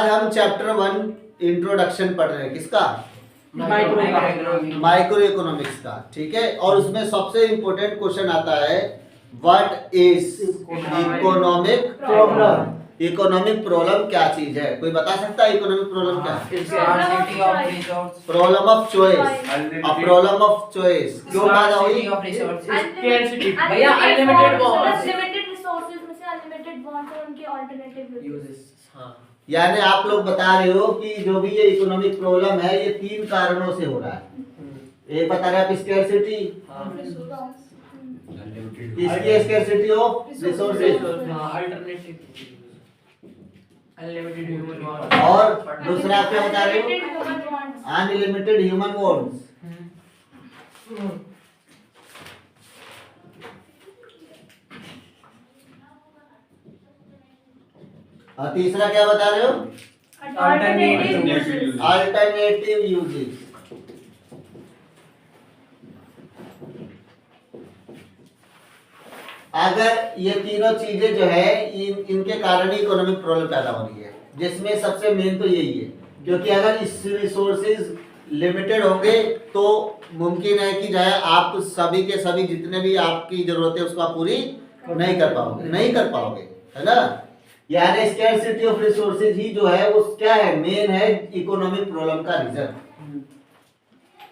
आज हम chapter 1 introduction पढ़ रहे हैं, किसका? माइक्रो इकोनॉमिक्स का, ठीक है। और उसमें सबसे इंपॉर्टेंट क्वेश्चन आता है, what is economic problem. Economic problem क्या चीज है? कोई बता सकता है इकोनॉमिक प्रॉब्लम क्या है? Problem of choice. अब प्रॉब्लम ऑफ चॉइस क्यों पैदा हुई? भैया अनलिमिटेड रिसोर्सेज में से अनलिमिटेड वांट्स और उनके अल्टरनेटिव यूजेस। यानी आप लोग बता रहे हो कि जो भी ये इकोनॉमिक प्रॉब्लम है ये 3 कारणों से हो रहा है। एक बता रहे आप स्कैरसिटी, इसकी scarcity of resources, unlimited human wants, और दूसरा आप क्या बता रहे हो? Unlimited human wants. और तीसरा क्या बता रहे हो? Alternative uses. अगर ये तीनों चीजें जो है इनके कारण ही इकोनॉमिक प्रॉब्लम पैदा हो रही है, जिसमें सबसे मेन तो यही है, क्योंकि अगर इस रिसोर्सेज लिमिटेड होंगे तो मुमकिन है कि जो है आप सभी के सभी जितने भी आपकी जरूरत है उसको आप पूरी नहीं कर पाओगे, है ना। यानी स्कैरसिटी ऑफ रिसोर्सेज ही जो है वो क्या है? मेन है इकोनॉमिक प्रॉब्लम का रीजन,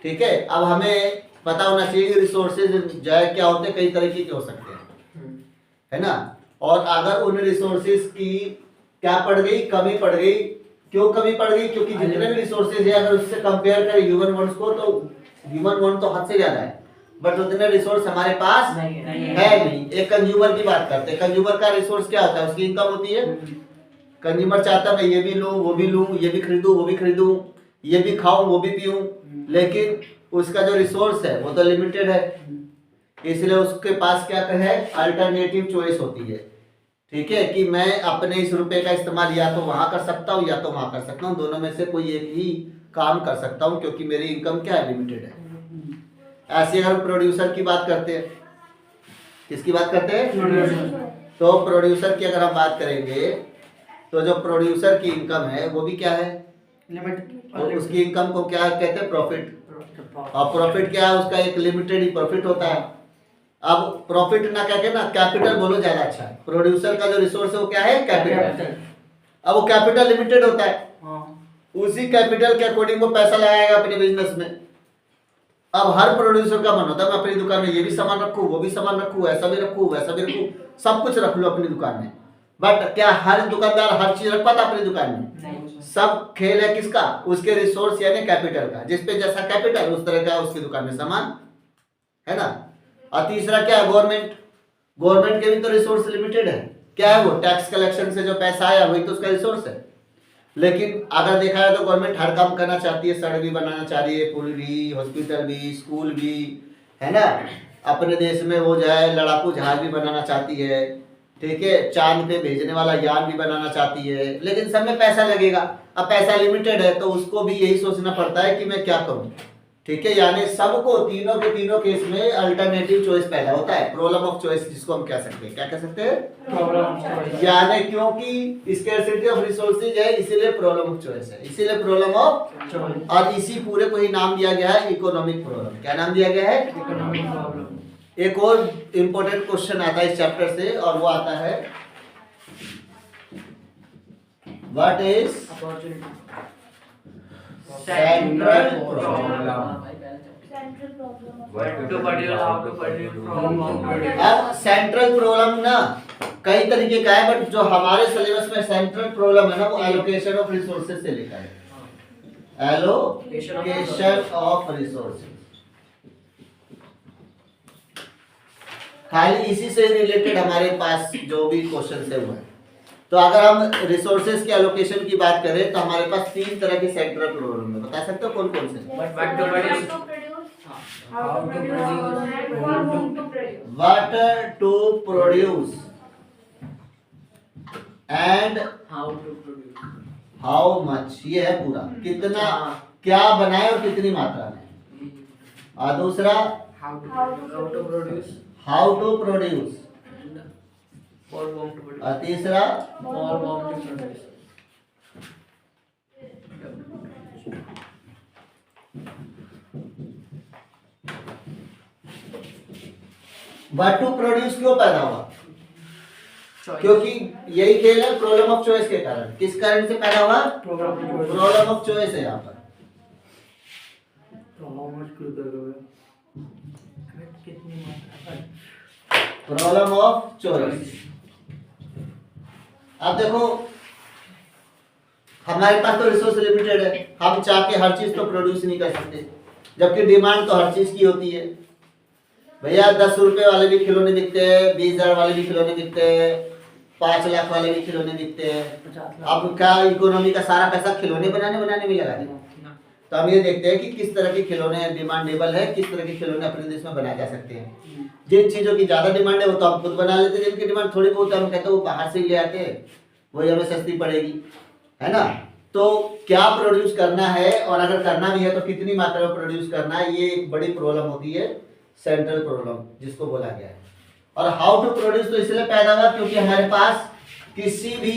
ठीक है। अब हमें पता होना चाहिए कि रिसोर्सेज जो है क्या होते हैं, कई तरीके के हो सकते हैं, है ना। और अगर उन रिसोर्सेज की क्या पड़ गई? कमी पड़ गई। क्यों कमी पड़ गई? क्योंकि जितने भी रिसोर्सेज है अगर उससे कंपेयर करें ह्यूमन वांट्स को तो ह्यूमन वांट तो हद से ज्यादा है, बट उतने रिसोर्स हमारे पास नहीं। एक कंज्यूमर की बात करते हैं। कंज्यूमर का रिसोर्स क्या होता है? उसकी इनकम होती है। कंज्यूमर चाहता है मैं ये भी लूं, वो भी लूं, ये भी खरीदूं, वो भी खरीदूं, ये भी खाऊं, वो भी पीऊं, लेकिन उसका जो रिसोर्स है वो तो लिमिटेड है, इसलिए उसके पास क्या है? अल्टरनेटिव चॉइस होती है, ठीक है, कि मैं अपने इस रुपए का इस्तेमाल या तो वहां कर सकता हूँ या तो वहां कर सकता हूँ, दोनों में से कोई एक ही काम कर सकता हूँ, क्योंकि मेरी इनकम क्या है? लिमिटेड है। ऐसे अगर प्रोड्यूसर की बात करते हैं, किसकी बात करते हैं? तो प्रोड्यूसर की अगर हम बात करेंगे तो जो प्रोड्यूसर की इनकम है वो भी क्या है? तो उसकी इनकम को क्या कहते हैं? प्रॉफिट। और प्रॉफिट क्या है? उसका एक लिमिटेड ही प्रॉफिट होता है। अब प्रॉफिट ना कहके ना कैपिटल बोलो ज्यादा अच्छा है। प्रोड्यूसर का जो रिसोर्स है वो क्या है? कैपिटल। अब वो कैपिटल लिमिटेड होता है, उसी कैपिटल के अकॉर्डिंग वो पैसा लगाएगा अपने बिजनेस में। अब हर प्रोड्यूसर का मन होता है मैं अपनी दुकान में ये भी सामान रखूं, वो भी सामान रखूं, ऐसा भी रखूं, वैसा भी रखूं, सब कुछ रख लो अपनी दुकान में। बट क्या हर दुकानदार हर चीज रख पाता अपनी दुकान में? नहीं। सब खेल है किसका? उसके रिसोर्स यानी कैपिटल का। जिसपे जैसा कैपिटल उस तरह का उसकी दुकान में सामान, है ना। और तीसरा क्या है? गवर्नमेंट। गवर्नमेंट के भी तो रिसोर्स लिमिटेड है। क्या है वो? टैक्स कलेक्शन से जो पैसा आया वही तो उसका रिसोर्स है। लेकिन अगर देखा जाए तो गवर्नमेंट हर काम करना चाहती है, सड़क भी बनाना चाह रही है, पुल भी, हॉस्पिटल भी, स्कूल भी, है ना। अपने देश में वो जो है लड़ाकू जहाज भी बनाना चाहती है, ठीक है, चांद पे भेजने वाला यान भी बनाना चाहती है, लेकिन सब में पैसा लगेगा। अब पैसा लिमिटेड है तो उसको भी यही सोचना पड़ता है कि मैं क्या करूं, ठीक है। यानी सबको तीनों के तीनों केस में अल्टरनेटिव चॉइस पैदा होता है, प्रॉब्लम ऑफ चॉइस जिसको हम कह सकते हैं। क्या कह सकते हैं? Problem of choice. यानी क्योंकि स्कैरसिटी ऑफ रिसोर्सेज है इसीलिए प्रॉब्लम ऑफ चॉइस है, इसीलिए प्रॉब्लम ऑफ चॉइस। और इसी पूरे को ही नाम दिया गया है इकोनॉमिक प्रॉब्लम। क्या नाम दिया गया है? Economic problem. एक और इंपॉर्टेंट क्वेश्चन आता है इस चैप्टर से और वो आता है व्हाट इज सेंट्रल प्रॉब्लम। अब सेंट्रल प्रॉब्लम ना कई तरीके का है, बट जो हमारे सिलेबस में सेंट्रल प्रॉब्लम है ना वो एलोकेशन ऑफ रिसोर्सेज से लिखा है। एलोकेशन ऑफ रिसोर्सेज खाली इसी से रिलेटेड हमारे पास जो भी क्वेश्चन है वो है। तो अगर हम रिसोर्सेज की एलोकेशन की बात करें तो हमारे पास 3 तरह के सेंट्रल प्रॉब्लम है। बता सकते हो कौन कौन से? What to produce and how much. ये है पूरा, कितना क्या बनाए और कितनी मात्रा में। और दूसरा हाउ टू प्रोड्यूस, और तीसरा व्हाट टू प्रोड्यूस क्यों पैदा हुआ? Choice. क्योंकि यही खेल है प्रॉब्लम ऑफ चॉइस के कारण। किस कारण से पैदा हुआ? Program of choice. Problem of choice है यहाँ पर। तो how much क्यों कर रहे हो? कितनी मात्रा? Problem of choice. अब देखो हमारे पास तो रिसोर्स लिमिटेड है, हम चाह के हर चीज तो प्रोड्यूस नहीं कर सकते, जबकि डिमांड तो हर चीज की होती है। भैया 10 रुपए वाले भी खिलौने बिकते हैं, 20,000 वाले भी खिलौने बिकते हैं, 5 लाख वाले भी खिलौने बिकते हैं। 50 लाख। अब क्या इकोनॉमी का सारा पैसा खिलौने बनाने में लगा दें? तो हम ये देखते हैं कि किस तरह के खिलौने डिमांडेबल है, किस तरह के खिलौने अपने देश में बनाए जा सकते हैं। जिन चीजों की ज्यादा डिमांड है वो तो हम खुद बना लेते हैं, जिनकी डिमांड थोड़ी बहुत है हम कहते हैं वो बाहर से ही ले आते हैं, वही हमें सस्ती पड़ेगी, है ना। तो क्या प्रोड्यूस करना है और अगर करना भी है तो कितनी मात्रा में प्रोड्यूस करना है, ये एक बड़ी प्रॉब्लम होती है, सेंट्रल प्रॉब्लम जिसको बोला गया है। और हाउ टू प्रोड्यूस तो इसलिए पैदा हुआ क्योंकि हमारे पास किसी भी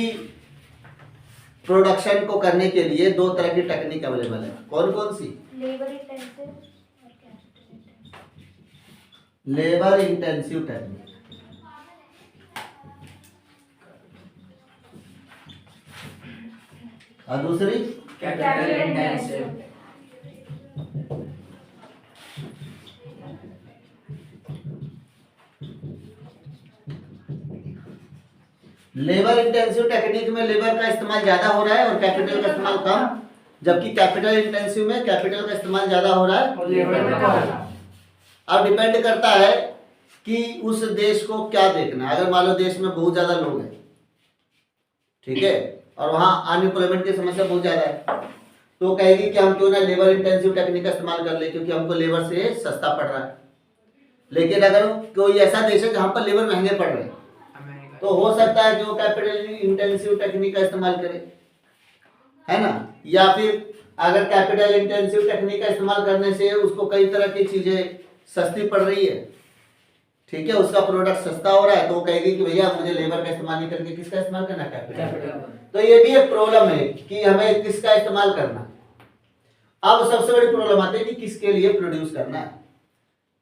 प्रोडक्शन को करने के लिए 2 तरह की टेक्निक अवेलेबल है। कौन कौन सी? लेबर इंटेंसिव और capital intensive. Labour intensive technique और दूसरी Capital intensive. Labour intensive technique में लेबर का इस्तेमाल ज्यादा हो रहा है और कैपिटल का इस्तेमाल कम, जबकि कैपिटल इंटेंसिव में कैपिटल का इस्तेमाल ज्यादा हो रहा है और लेबर में कम। अब डिपेंड करता है कि उस देश को क्या देखना है। अगर मान लो देश में बहुत ज्यादा लोग हैं, ठीक है, और वहाँ अनएम्प्लॉयमेंट की समस्या बहुत ज्यादा है, तो कहेगी कि हम क्यों ना लेबर इंटेंसिव टेक्निक का इस्तेमाल कर ले क्योंकि हमको लेबर से सस्ता पड़ रहा है। लेकिन अगर कोई ऐसा देश है जहाँ पर लेबर महंगे पड़ रहे हैं तो हो सकता है कि वो कैपिटल इंटेंसिव टेक्निक का इस्तेमाल करे, है ना। या फिर अगर कैपिटल इंटेंसिव टेक्निक का इस्तेमाल करने से उसको कई तरह की चीजें सस्ती पड़ रही है, ठीक है, उसका प्रोडक्ट सस्ता हो रहा है, तो वो कहेगी कि भैया मुझे लेबर का इस्तेमाल नहीं करके किसका इस्तेमाल करना है? कैपिटल। तो ये भी एक प्रॉब्लम है कि हमें किसका इस्तेमाल करना। अब सबसे बड़ी प्रॉब्लम आती है कि किसके लिए प्रोड्यूस करना है,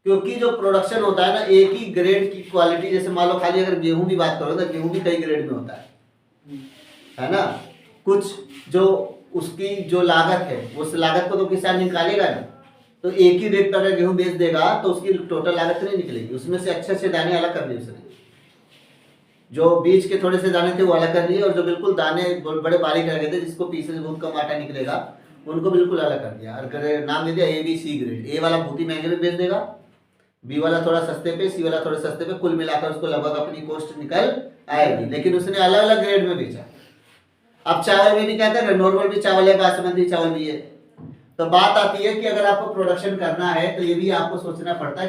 क्योंकि जो प्रोडक्शन होता है ना एक ही ग्रेड की क्वालिटी, जैसे मान लो खाली अगर गेहूं की बात करो तो गेहूं भी कई ग्रेड में होता है ना। कुछ जो उसकी जो लागत है उस लागत को तो किसान निकालेगा ना, तो एक ही रेट पर अगर गेहूं बेच देगा तो उसकी टोटल लागत नहीं निकलेगी, उसमें से अच्छे दाने अलग कर लिए उसने, जो बीज के थोड़े से दाने थे वो अलग कर लिए और जो बिल्कुल दाने बड़े बारीक रह गए थे जिसको पीसने से बहुत कम आटा निकलेगा उनको बिल्कुल अलग कर दिया और नाम दे दिया ABC ग्रेड। ए वाला बहुत ही महंगे में बेच देगा, बी वाला थोड़ा सस्ते पे, सी वाला थोड़ा सस्ते पे, कुल मिलाकर उसको लगभग अपनी कॉस्ट निकल आएगी, लेकिन उसने अलग अलग ग्रेड में बेचा। अब चावल में भी कहते हैं नॉर्मल भी चावल है, बासमती चावल भी है। तो बात आती है कि अगर आपको प्रोडक्शन करना है तो ये भी आपको सोचना पड़ता है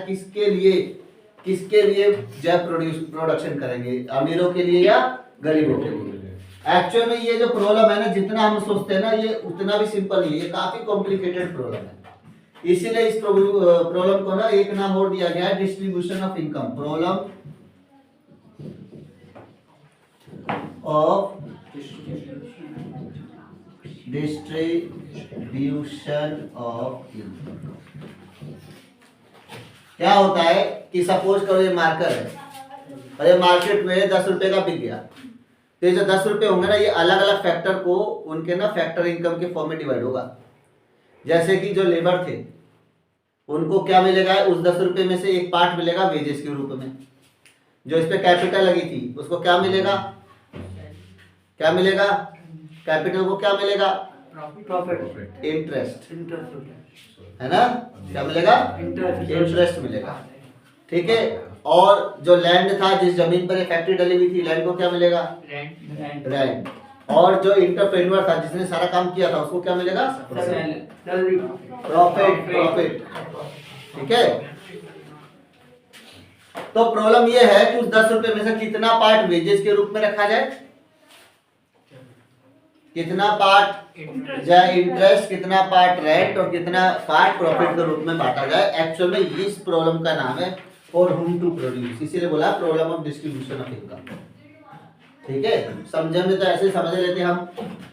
किसके लिए जब प्रोडक्शन करेंगे, अमीरों के लिए या गरीबों के लिए। एक्चुअल में ये जो प्रॉब्लम है ना, जितना हम सोचते हैं ना ये उतना भी सिंपल नहीं है, ये काफी कॉम्प्लिकेटेड प्रॉब्लम है। इसीलिए इस प्रॉब्लम को ना एक नाम और दिया गया है, distribution of income, problem of distribution of income. क्या होता है कि सपोज करो ये मार्कर है और ये मार्केट में 10 रुपए का बिक गया, तो ये जो 10 रुपए होंगे ना ये अलग अलग फैक्टर को उनके ना फैक्टर इनकम के फॉर्म में डिवाइड होगा। जैसे कि जो लेबर थे उनको क्या मिलेगा, उस 10 रुपए में से एक पार्ट मिलेगा वेजेस के रूप में। जो इस पे कैपिटल लगी थी उसको क्या मिलेगा, कैपिटल को क्या मिलेगा, प्रॉफिट, इंटरेस्ट, इंटरेस्ट है ना, क्या मिलेगा, इंटरेस्ट मिलेगा, ठीक है। और जो लैंड था, जिस जमीन पर फैक्ट्री डली हुई थी, लैंड को क्या मिलेगा, रेंट। और जो इंटरप्रेन्योर था जिसने सारा काम किया था उसको क्या मिलेगा, प्रॉफिट, ठीक है। तो प्रॉब्लम ये है कि उस 10 रुपए में से कितना पार्ट वेजेस के रूप में रखा जाए, कितना पार्ट इंटरेस्ट, कितना पार्ट रेंट और कितना पार्ट प्रॉफिट के रूप में बांटा जाए। एक्चुअल में इस प्रॉब्लम का नाम है फॉर हुम टू प्रोड्यूस, इसीलिए बोला problem of distribution of income, ठीक है। समझने में तो ऐसे समझ लेते हैं हम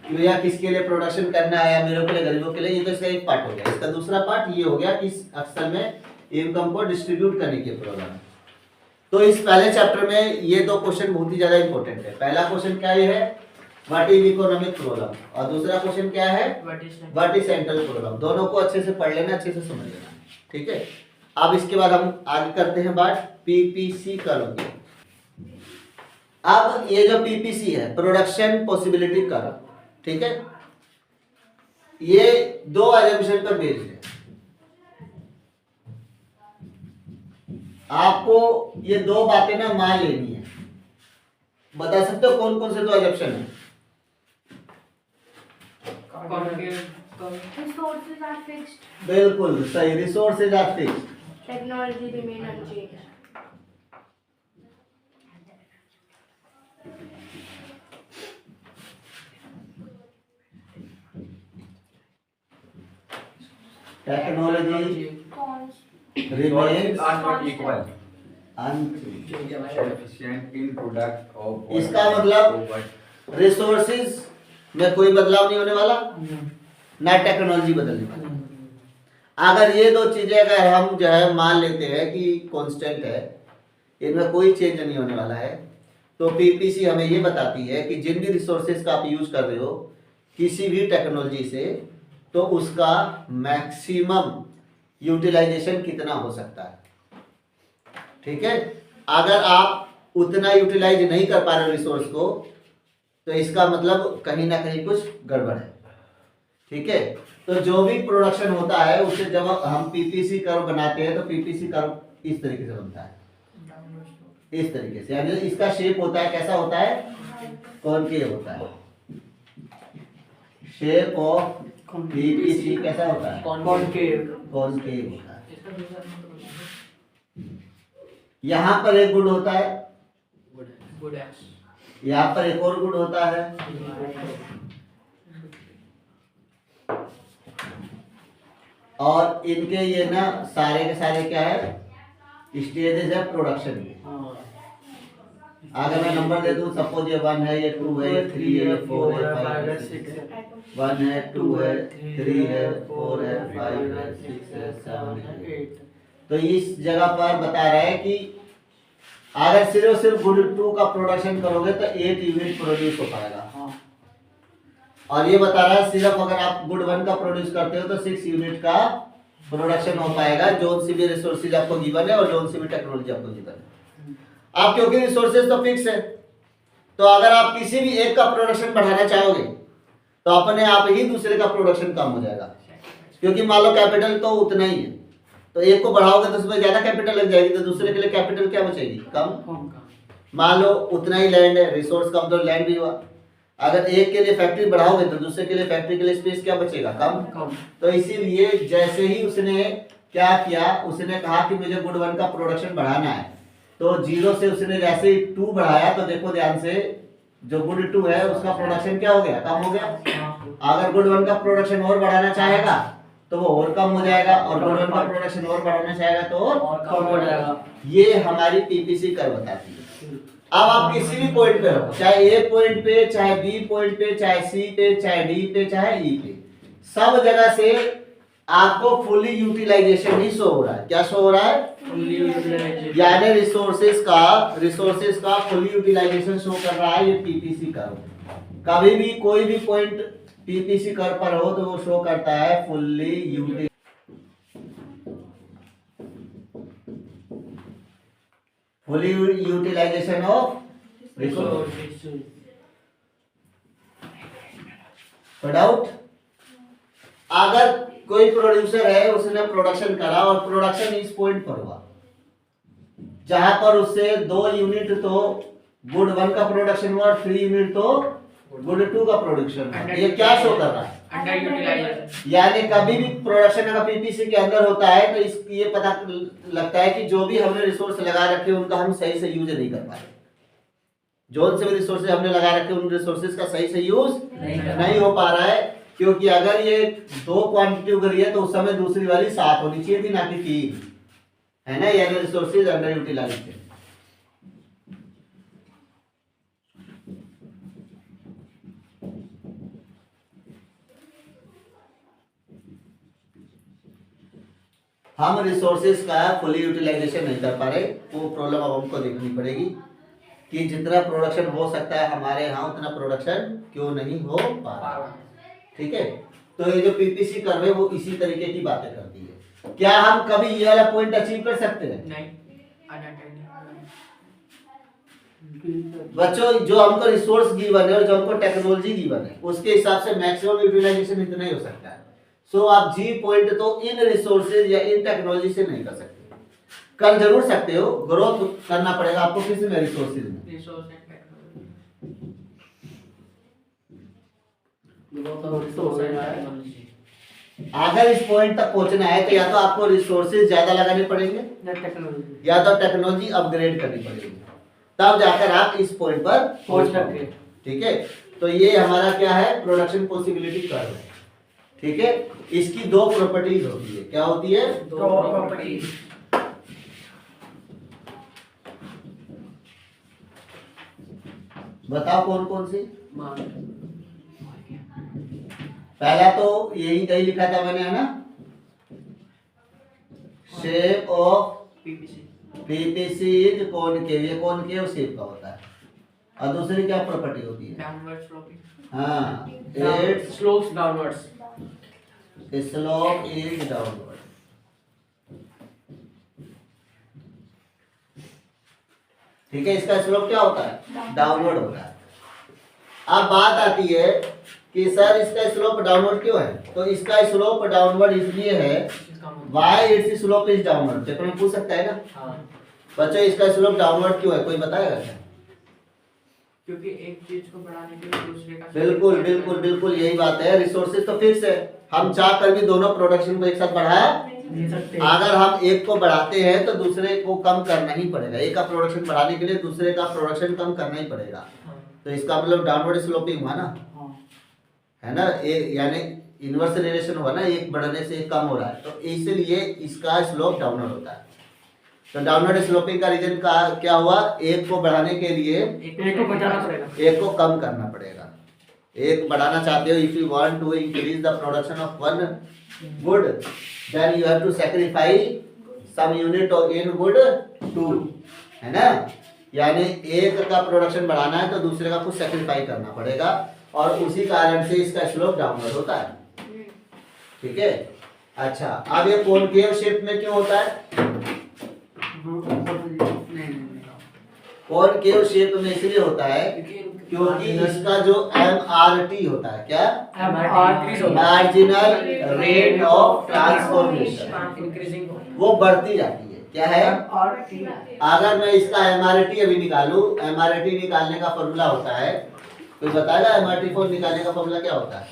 कि भैया किसके लिए प्रोडक्शन करना है, अमीरों के लिए, गरीबों के लिए, ये तो इसका एक पार्ट हो गया। इसका दूसरा पार्ट ये हो गया कि असल में इनकम को डिस्ट्रीब्यूट करने की प्रॉब्लम है। तो इस पहले चैप्टर में ये दो क्वेश्चन बहुत ही ज्यादा इंपॉर्टेंट है। पहला क्वेश्चन क्या ये है, व्हाट इज इकोनॉमिक प्रॉब्लम, और दूसरा क्वेश्चन क्या है, व्हाट इज सेंट्रल प्रॉब्लम। दोनों को अच्छे से पढ़ लेना, अच्छे से समझ लेना, ठीक है। अब इसके बाद हम आगे करते हैं बात पीपीसी कर्व की। अब ये जो पीपीसी है, प्रोडक्शन पॉसिबिलिटी कर्व, ठीक है, ये दो अजम्पशन पर बेस्ड है। आपको ये दो बातें ना मान लेनी है। बता सकते हो कौन कौन से दो अजम्पशन है? Resources are fixed. बिल्कुल सही, resources are fixed, Technology remain unchanged. Technology Cons. Remains are not equal. Unchanged. Efficient in product of इसका मतलब रिसोर्सेज में कोई बदलाव नहीं होने वाला, ना टेक्नोलॉजी बदलने वाली। अगर ये दो चीजें अगर हम जो है मान लेते हैं कि कांस्टेंट है, इनमें कोई चेंज नहीं होने वाला है, तो पीपीसी हमें ये बताती है कि जिन भी रिसोर्सेज का आप यूज कर रहे हो किसी भी टेक्नोलॉजी से, तो उसका मैक्सिमम यूटिलाइजेशन कितना हो सकता है, ठीक है। अगर आप उतना यूटिलाइज नहीं कर पा रहे हो रिसोर्स को, तो इसका मतलब कहीं ना कहीं कुछ गड़बड़ है, ठीक है। तो जो भी प्रोडक्शन होता है उसे जब हम पीपीसी कर्व बनाते हैं तो पीपीसी कर्व इस तरीके से बनता है, इस तरीके से, यानी इसका शेप होता है, कैसा होता है, कॉनकेव होता है। शेप ऑफ पीपीसी कैसा होता है, कॉनकेव। कॉनकेव होता है। यहाँ पर एक गुड होता है, यहाँ पर एक और गुड होता है, और इनके ये ना सारे के सारे क्या है, स्टेजेस है प्रोडक्शन के। अगर मैं नंबर दे दूं, सपोज ये 1 है, ये 2 है, ये 3 है, ये 4 है, 5 है, 6 है, 1 है, 2 है, 3 है, 4 है, 5 है, 6 है, 7 है, 8। तो इस जगह पर बता रहा है कि अगर सिर्फ गुड 2 का प्रोडक्शन करोगे तो 8 यूनिट प्रोड्यूस हो पाएगा, और ये बता रहा है सिर्फ अगर आप गुड 1 का प्रोड्यूस करते हो तो 6 यूनिट का प्रोडक्शन हो पाएगा, जोन सी भी रिसोर्सेज आपको गिवन है और जोन सी भी टेक्नोलॉजी आपको गिवन है। आप क्योंकि रिसोर्सेज तो फिक्स है, तो अगर आप किसी भी एक का प्रोडक्शन बढ़ाना चाहोगे तो अपने आप ही दूसरे का प्रोडक्शन कम हो जाएगा, क्योंकि मान लो कैपिटल तो उतना ही है, तो एक को बढ़ाओगे तो उसमें ज्यादा कैपिटल लग जाएगी, तो दूसरे के लिए कैपिटल क्या बचेगी, कम। मान लो उतना ही लैंड है, रिसोर्स कम तो लैंड भी हुआ। अगर एक के लिए फैक्ट्री बढ़ाओगे तो दूसरे के लिए फैक्ट्री के लिए स्पेस क्या बचेगा, कम। तो इसीलिए जैसे ही उसने क्या किया, उसने कहा कि मुझे गुड 1 का प्रोडक्शन बढ़ाना है, तो 0 से उसने जैसे ही 2 बढ़ाया, तो देखो ध्यान से, जो गुड 2 है उसका प्रोडक्शन क्या हो गया, कम हो गया। अगर गुड 1 का प्रोडक्शन और बढ़ाना चाहेगा तो वो और कम हो जाएगा, और गुड 1 का प्रोडक्शन और बढ़ाना चाहेगा तो और कम हो जाएगा। ये हमारी पीपीसी कर्व बताती है। अब आप किसी भी पॉइंट पे रहो, चाहे ए पॉइंट पे, चाहे बी पॉइंट पे, चाहे सी पे, चाहे डी पे, चाहे ई पे, सब जगह से आपको फुली यूटिलाइजेशन ही शो हो रहा है। क्या शो हो रहा है, फुल्ली यूटिलाइजेशन, यानी रिसोर्सेज का फुली यूटिलाइजेशन शो कर रहा है ये पीपीसी कर्व। कभी भी कोई भी पॉइंट पीपीसी कर्व पर हो तो वो शो करता है fully utilization of resource. Doubt? अगर कोई प्रोड्यूसर है, उसने प्रोडक्शन करा और प्रोडक्शन इस पॉइंट पर हुआ जहां पर उससे 2 यूनिट तो गुड 1 का प्रोडक्शन हुआ और 3 यूनिट तो गुड 2 का प्रोडक्शन हुआ, ये क्या शो कर रहा है, अंडर यूटिलाइजेशन। यानी कभी भी प्रोडक्शन अगर पीपीसी के अंदर होता है तो इस ये पता लगता है कि जो भी हमने रिसोर्स लगा रखे उनका हम सही से यूज नहीं कर पा रहे। जोन से भी रिसोर्सेज हमने लगा रखे उन रिसोर्सेज का सही से यूज नहीं हो पा रहा है, क्योंकि अगर ये 2 क्वांटिटी उग रही है तो उस समय दूसरी वाली 7 होनी चाहिए थी, ना कि 3, है ना, यानी रिसोर्सेज अंडर यूटिलाइज थे। हम रिसोर्सेज का फुली यूटिलाइजेशन नहीं कर पा रहे, वो प्रॉब्लम अब हमको देखनी पड़ेगी कि जितना प्रोडक्शन हो सकता है हमारे यहाँ उतना प्रोडक्शन क्यों नहीं हो पा रहा। ठीक है, तो ये जो पीपीसी कर्व है वो इसी तरीके की बातें करती है। क्या हम कभी ये वाला पॉइंट अचीव कर सकते हैं? नहीं। बच्चों, जो हमको रिसोर्स गिवन है और जो हमको टेक्नोलॉजी गिवन है उसके हिसाब से मैक्सिमम यूटिलाइजेशन इतना ही हो सकता है। सो आप जी पॉइंट तो इन रिसोर्सेज या इन टेक्नोलॉजी से नहीं कर सकते, कर जरूर सकते हो, ग्रोथ करना पड़ेगा आपको किस में? रिसोर्सेज में। अगर इस पॉइंट तक पहुंचना है तो या तो आपको रिसोर्सेज ज्यादा लगाने पड़ेंगे या तो टेक्नोलॉजी अपग्रेड करनी पड़ेगी, तब जाकर आप इस पॉइंट पर पहुंच सकते। ठीक है, तो ये हमारा क्या है? प्रोडक्शन पॉसिबिलिटी कर्व है। ठीक है, इसकी दो प्रॉपर्टीज होती है। क्या होती है? दो प्रॉपर्टीज। बताओ कौन कौन सी? पहला तो यही कहीं लिखा था मैंने, है ना? Shape of PPC is concave, ये कॉनकेव शेप का होता है। और दूसरी क्या प्रॉपर्टी होती है? Downward sloping. हाँ, it's slopes downwards. Slope is downward. ठीक है, इसका स्लोप क्या होता है? डाउनवर्ड होता है। अब बात आती है कि सर इसका स्लोप डाउनवर्ड क्यों है? तो इसका स्लोप डाउनवर्ड इसलिए है, why it's slope is downward. Paper में पूछ सकता है ना? हाँ। बच्चों, इसका स्लोप डाउनवर्ड क्यों है? कोई बताएगा क्या? क्योंकि एक चीज को बढ़ाने के लिए दूसरे का। बिल्कुल बिल्कुल बिल्कुल यही बात है। रिसोर्सेज तो फिक्स है, हम चाह कर भी दोनों प्रोडक्शन को एक साथ बढ़ा नहीं सकते। अगर हम एक को बढ़ाते हैं तो दूसरे को कम करना ही पड़ेगा। एक का प्रोडक्शन बढ़ाने के लिए दूसरे का प्रोडक्शन कम करना ही पड़ेगा। तो इसका मतलब डाउनवर्ड स्लोपिंग हुआ ना, है ना? यानी इनवर्स रिलेशन हुआ ना, एक बढ़ने से एक कम हो रहा है, तो इसलिए इसका स्लोप डाउनवर्ड होता है। तो डाउनवर्ड स्लोपिंग का रीजन का क्या हुआ? एक को बढ़ाने के लिए एक को बचाना पड़ेगा, एक को कम करना पड़ेगा। एक बढ़ाना चाहते हो, if you want to increase the production of one good then you have to sacrifice some unit of in good two, है ना? यानी एक का प्रोडक्शन बढ़ाना है तो दूसरे का कुछ सैक्रिफाई करना पड़ेगा, और उसी कारण से इसका स्लोप डाउनवर्ड होता है। ठीक है, अच्छा, अब ये कॉनकेव शेप में क्यों होता है? कॉनकेव शेप में इसलिए होता है क्योंकि इसका जो MRT होता है, क्या? मार्जिनल रेट ऑफ ट्रांसफॉर्मेशन, वो बढ़ती जाती है। क्या है? अगर मैं इसका MRT अभी निकालूं, MRT निकालने का फॉर्मूला होता है, कोई बताएगा MRT4 निकालने का फॉर्मूला क्या होता है?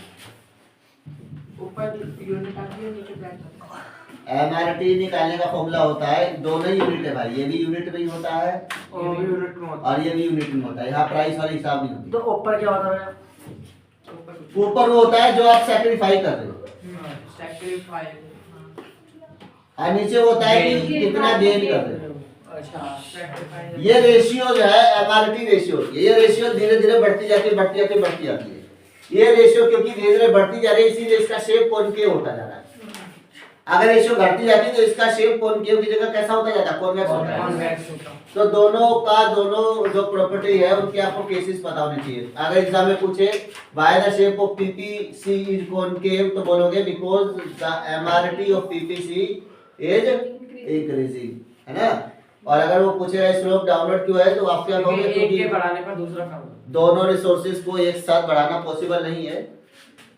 ऊपर यूनिट आती है, नीचे ब्रैकेट आता है। MRT निकालने का फॉर्मूला होता है, दोनों ही यूनिट है भाई, ये भी यूनिट में ही होता है और यूनिट में होता और ये भी यूनिट में होता है। यहाँ प्राइस वाला हिसाब नहीं होता। तो ऊपर क्या होता है? ऊपर वो होता है जो आप सैक्रिफाई कर रहे हो, सैक्रिफाई। और नीचे वो होता है कि कितना गेन कर रहे हो। अच्छा, ये रेशियो जो है MRT रेशियो, ये रेशियो धीरे धीरे बढ़ती जाती है। ये रेशियो क्योंकि धीरे धीरे बढ़ती जा रही है, इसीलिए इसका शेप कॉनकेव होता जा रहा है। अगर रेशियो घटती जाती तो इसका शेप कॉनकेव की जगह कैसा होता जाता? कॉन्वेक्स होता है। तो दोनों जो प्रॉपर्टी है उनके आपको केसेस पता होने चाहिए। अगर एग्जाम में पूछे why the shape of PPC is concave, तो बोलोगे because the MRT of PPC is increasing, है ना? और अगर वो पूछेगा स्लोप डाउनवर्ड क्यों है, तो आप क्या कहोगे? एक के बढ़ाने पर दूसरा कम। दोनों रिसोर्सेज को एक साथ बढ़ाना पॉसिबल नहीं है।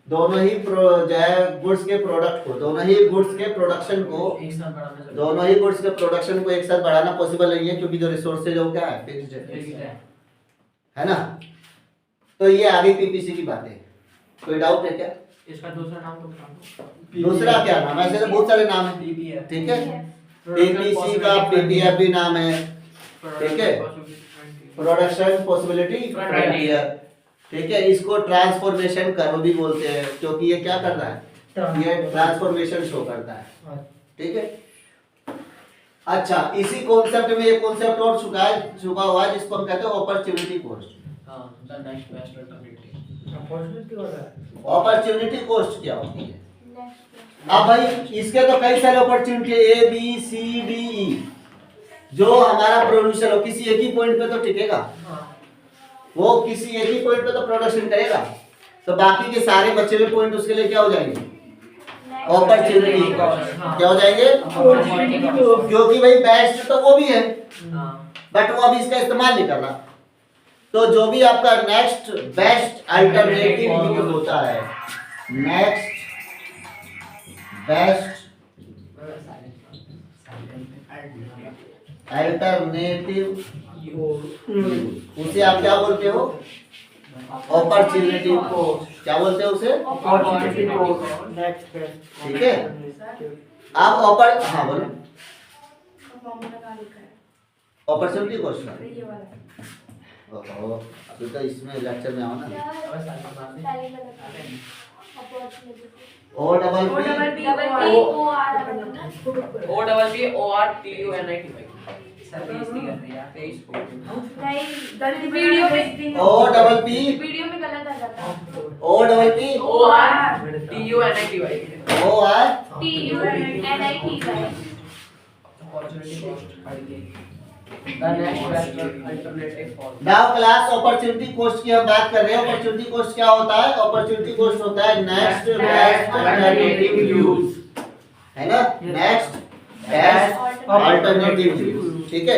दोनों ही जो है गुड्स के प्रोडक्ट को, दोनों ही गुड्स के प्रोडक्शन को एक साथ बढ़ाना चाहिए। दोनों ही गुड्स के प्रोडक्शन को एक साथ बढ़ाना पॉसिबल नहीं है, क्योंकि जो रिसोर्सेज है वो क्या है? फिक्स्ड है ना? तो ये आगे पीपीसी की बात है। कोई डाउट है क्या? इसका दूसरा नाम तो बता दो। दूसरा क्या नाम है? ऐसे तो बहुत सारे नाम है। पीपीएफ। ठीक है, पीपीसी का पीपीएफ भी नाम है। ठीक है, प्रोडक्शन पॉसिबिलिटी फ्रंटियर। ठीक है, इसको ट्रांसफॉर्मेशन कर्व भी बोलते हैं, क्योंकि ये क्या कर रहा है? ये ट्रांसफॉर्मेशन शो करता है। ठीक है, अच्छा, इसी कॉन्सेप्ट में एक कॉन्सेप्ट और छुपा हुआ है जिसको हम कहते हैं अपॉर्चुनिटी कॉस्ट। हां, the next best alternative. Opportunity cost क्या होती है? अब भाई इसके तो कई सारे opportunity A B C D E, जो हमारा प्रोड्यूसर हो किसी एक ही पॉइंट पे तो टिकेगा, वो किसी एक ही पॉइंट पे तो प्रोडक्शन करेगा, तो बाकी के सारे बचे हुए पॉइंट उसके लिए क्या हो जाएंगे, अपॉर्चुनिटी क्या हो जाएंगे, क्योंकि भाई बेस्ट तो वो भी है बट वो अभी इसका इस्तेमाल नहीं कर रहा। तो जो भी आपका नेक्स्ट बेस्ट अल्टरनेटिव यूज होता है, नेक्स्ट बेस्ट अल्टरनेटिव उसे आप क्या बोलते हो, अपॉर्चुनिटी कोस्ट, क्या बोलते हैं उसे, अपॉर्चुनिटी कोस्ट, नेक्स्ट बेस्ट, ठीक है। आप हाँ बोलो, अपॉर्चुनिटी कोस्ट अभी तो इसमें लेक्चर में आओ ना। O double P O double P video में गलत आ जाता है। O double P O R TUNITY। Now class opportunity cost की हम बात कर रहे हैं। अपॉर्चुनिटी कोस्ट क्या होता है, अपॉर्चुनिटी कोस्ट होता है नेक्स्ट बेस्ट अल्टरनेटिव यूज, है ना, नेक्स्ट बेस्ट अल्टरनेटिव यूज, ठीक है।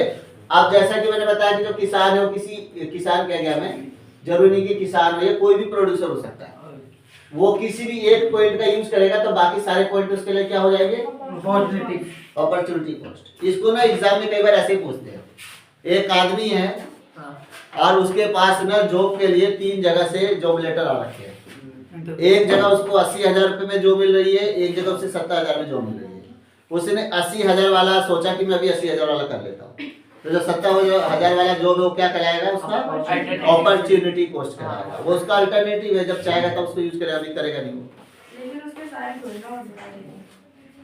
अब जैसा कि मैंने बताया कि जो किसान है वो किसान कह गया मैं, जरूरी नहीं कि किसान हो, ये कोई भी प्रोड्यूसर हो सकता है, वो किसी भी एक पॉइंट का यूज करेगा तो बाकी सारे पॉइंट उसके लिए क्या हो जाएंगे, अपॉर्चुनिटी कोस्ट। इसको ना एग्जाम में कई बार ऐसे ही पूछते हैं, एक आदमी है और उसके पास ना जॉब के लिए 3 जगह से जॉब लेटर आ रखे हैं, एक जगह उसको 80,000 रुपए में जॉब मिल रही है, एक जगह उसे 70,000 में जॉब मिल रही है। उसने 80,000 वाला सोचा कि मैं अभी 80,000 वाला कर लेता हूँ, तो जो 70,000 वाला जॉब है वो क्या कहलाएगा, उसका अपॉर्चुनिटी कोस्ट कहलाएगा, वो उसका अल्टरनेटिव है, जब चाहेगा तब उसको यूज करेगा, अभी करेगा नहीं वो। लेकिन उसके सारे थोड़ी ना होते हैं,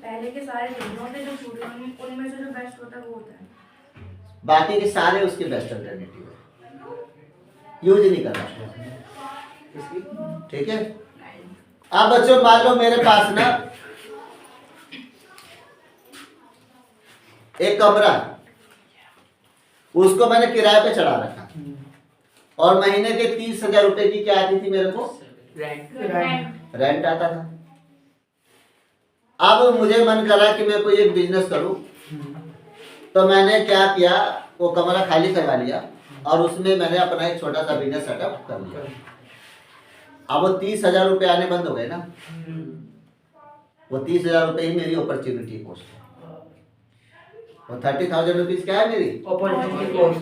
पहले के सारे थोड़ी ना होते, जो छूटे उनमें से जो बेस्ट होता है वो होता है, बाकी के सारे उसके बेस्ट अल्टरनेटिव है, यूज नहीं करना, ठीक है। अब बच्चों मान लो मेरे पास ना एक कमरा, उसको मैंने किराए पे चढ़ा रखा और महीने के 30,000 रुपए की क्या आती थी मेरे को, रेंट आता था। अब मुझे मन करा कि मैं कोई एक बिजनेस करूं, तो मैंने क्या किया, वो कमरा खाली करवा लिया और उसमें मैंने अपना एक छोटा सा बिजनेस सेटअप कर लिया। अब वो 30,000 रुपए आने बंद हो गए ना, वो 30,000 रुपए ही मेरी अपॉर्चुनिटी कोस्ट है, वो 30,000 रुपीज क्या है मेरी अपॉर्चुनिटी कोस्ट।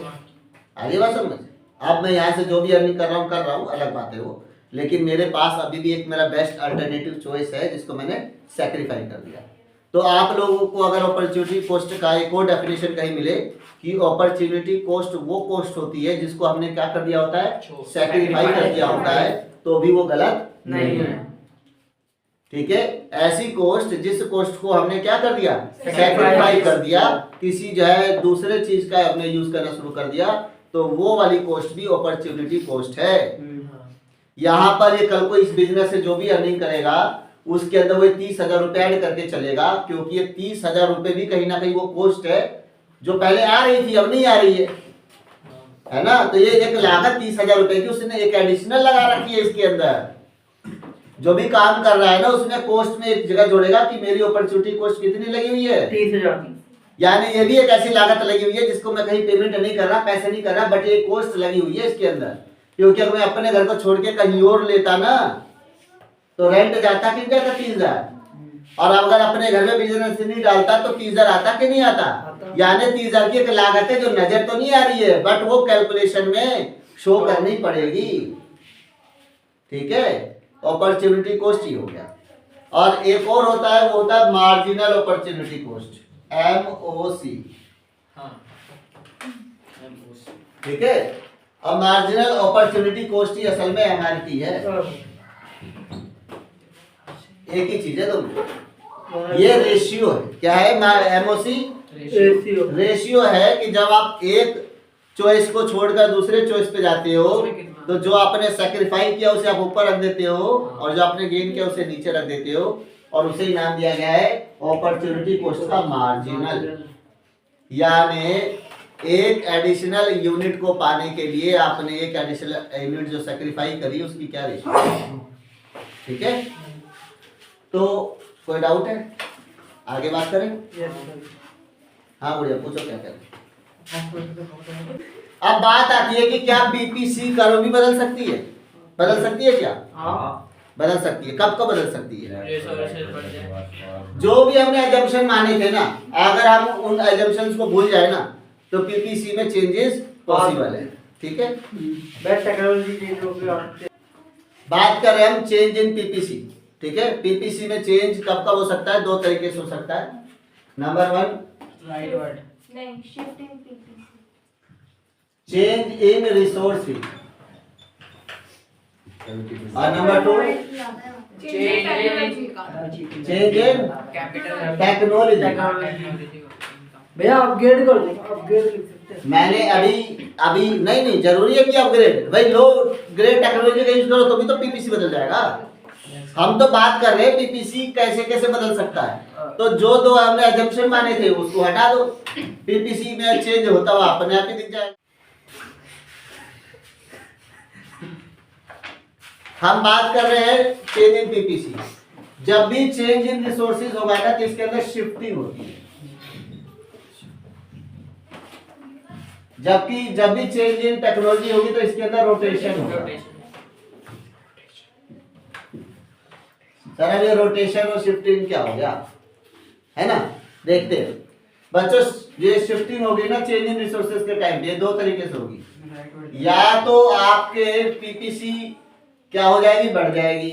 आगे बात समझ। अब मैं यहाँ से जो भी अर्निंग कर रहा हूँ अलग बात है वो, लेकिन मेरे पास अभी भी एक मेरा बेस्ट अल्टरनेटिव चॉइस है जिसको मैंने सैक्रिफाइस कर दिया। तो आप लोगों को अगर अपॉर्चुनिटी कोस्ट का एक और डेफिनेशन कहीं मिले कि अपॉर्चुनिटी कोस्ट वो कोस्ट होती है जिसको हमने क्या कर दिया होता है, सैक्रिफाइस कर दिया होता है, तो भी वो गलत नहीं है, ठीक है। ऐसी कोस्ट जिस कोस्ट को हमने क्या कर दिया, सैक्रिफाइस कर दिया, किसी जो है दूसरे चीज का हमने यूज करना शुरू कर दिया, तो वो वाली कोस्ट भी अपॉर्चुनिटी कोस्ट है। यहाँ पर ये कल को इस बिजनेस से जो भी अर्निंग करेगा उसके अंदर वो 30,000 रुपए ऐड करके चलेगा, क्योंकि ये 30,000 रुपए भी कहीं ना कहीं वो कोस्ट है जो पहले आ रही थी अब नहीं आ रही है ना। तो ये एक लागत 30,000 रुपए की उसने एक एडिशनल लगा रखी है इसके अंदर। जो भी काम कर रहा है ना उसमें कोस्ट में एक जगह जोड़ेगा कि मेरी अपॉर्चुनिटी कोस्ट कितनी लगी हुई है, 30,000। यानी ये भी एक ऐसी लागत लगी हुई है जिसको मैं कहीं पेमेंट नहीं कर रहा, पैसे नहीं कर रहा, बट ये कोस्ट लगी हुई है इसके अंदर। क्योंकि अगर मैं अपने घर को छोड़ के कहीं और लेता ना तो रेंट जाता कि जाता 30,000, और अगर अपने घर में बिजनेस नहीं डालता तो 30,000 आता कि नहीं आता। यानी 30,000 की एक लागत है जो नजर तो नहीं आ रही है बट वो कैलकुलेशन में शो करनी पड़ेगी, ठीक है। अपॉर्चुनिटी कोस्ट ही हो गया। और एक और होता है, वो होता है मार्जिनल अपॉर्चुनिटी कोस्ट, MOC, ठीक है। और मार्जिनल अपॉर्चुनिटी कोस्ट ही असल में MRP है, एक ही चीज है दोनों। ये रेशियो है, क्या है MOC, रेशियो है कि जब आप एक चॉइस को छोड़कर दूसरे चॉइस पे जाते हो तो जो आपने सैक्रिफाइस किया उसे आप ऊपर रख देते हो और जो आपने गेन किया उसे नीचे रख देते हो, और उसे ही नाम दिया गया है अपॉर्चुनिटी कॉस्ट का मार्जिनल। यानी एक एडिशनल यूनिट को पाने के लिए आपने एक एडिशनल यूनिट जो सेक्रीफाई करी उसकी क्या रेशियो, ठीक है। तो कोई डाउट है, आगे बात करें? हाँ बढ़िया, पूछो क्या करें। अब बात आती है कि क्या पीपीसी कर्व भी बदल सकती है? बदल सकती है क्या? बदल सकती है। कब कब बदल सकती है? जो भी हमने एजम्पशन माने थे ना, अगर हम उन एजम्पशंस को भूल जाए ना तो पीपीसी में चेंजेस पॉसिबल है, ठीक है। बात कर रहे हैं हम चेंज इन पीपीसी, ठीक है। पीपीसी में चेंज कब कब हो सकता है? दो तरीके से हो सकता है। नंबर 1 नहीं, shifting PPC, change in resources, और नंबर 2 चेंज इन टेक्नोलॉजी। भैया अपग्रेड कर दो, अपग्रेड लिख सकते हैं। मैंने अभी नहीं जरूरी है कि अपग्रेड, भाई लो ग्रेड टेक्नोलॉजी का यूज करो तो भी तो पीपीसी बदल जाएगा। हम तो बात कर रहे हैं पीपीसी कैसे कैसे बदल सकता है। तो जो दो हमने अजम्पशन माने थे उसको हटा दो, पीपीसी में चेंज होता हुआ अपने आप ही दिख जाएगा। हम बात कर रहे हैं चेंज इन पीपीसी। जब भी चेंज इन रिसोर्सेज होगा ना तो इसके अंदर शिफ्टिंग होती है, जबकि जब भी चेंज इन टेक्नोलॉजी होगी तो इसके अंदर रोटेशन होगा। सर अब ये रोटेशन और शिफ्टिंग क्या हो गया, है ना? देखते हैं बच्चों, ये शिफ्टिंग होगी ना चेंज इन रिसोर्सेज के टाइम, ये दो तरीके से होगी। या तो आपके पीपीसी क्या हो जाएगी, बढ़ जाएगी,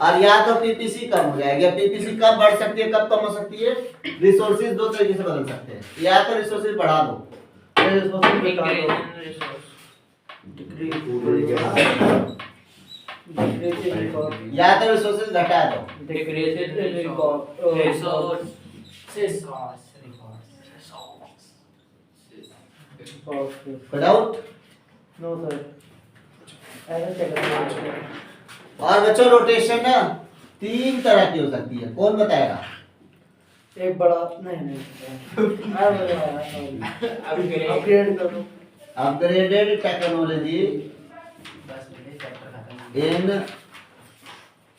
और या तो पीपीसी कम हो जाएगी। पीपीसी कब बढ़ सकती है, कब कम हो सकती है? रिसोर्सेज दो तरीके से बदल सकते हैं, या तो रिसोर्सेज बढ़ा दो या तो रिसोर्सेज घटा दो। डाउट? नो सर, और बच्चों रोटेशन ना 3 तरह की हो सकती है, कौन बताएगा? एक बड़ा नहीं अपग्रेड कर दो। Upgraded technology in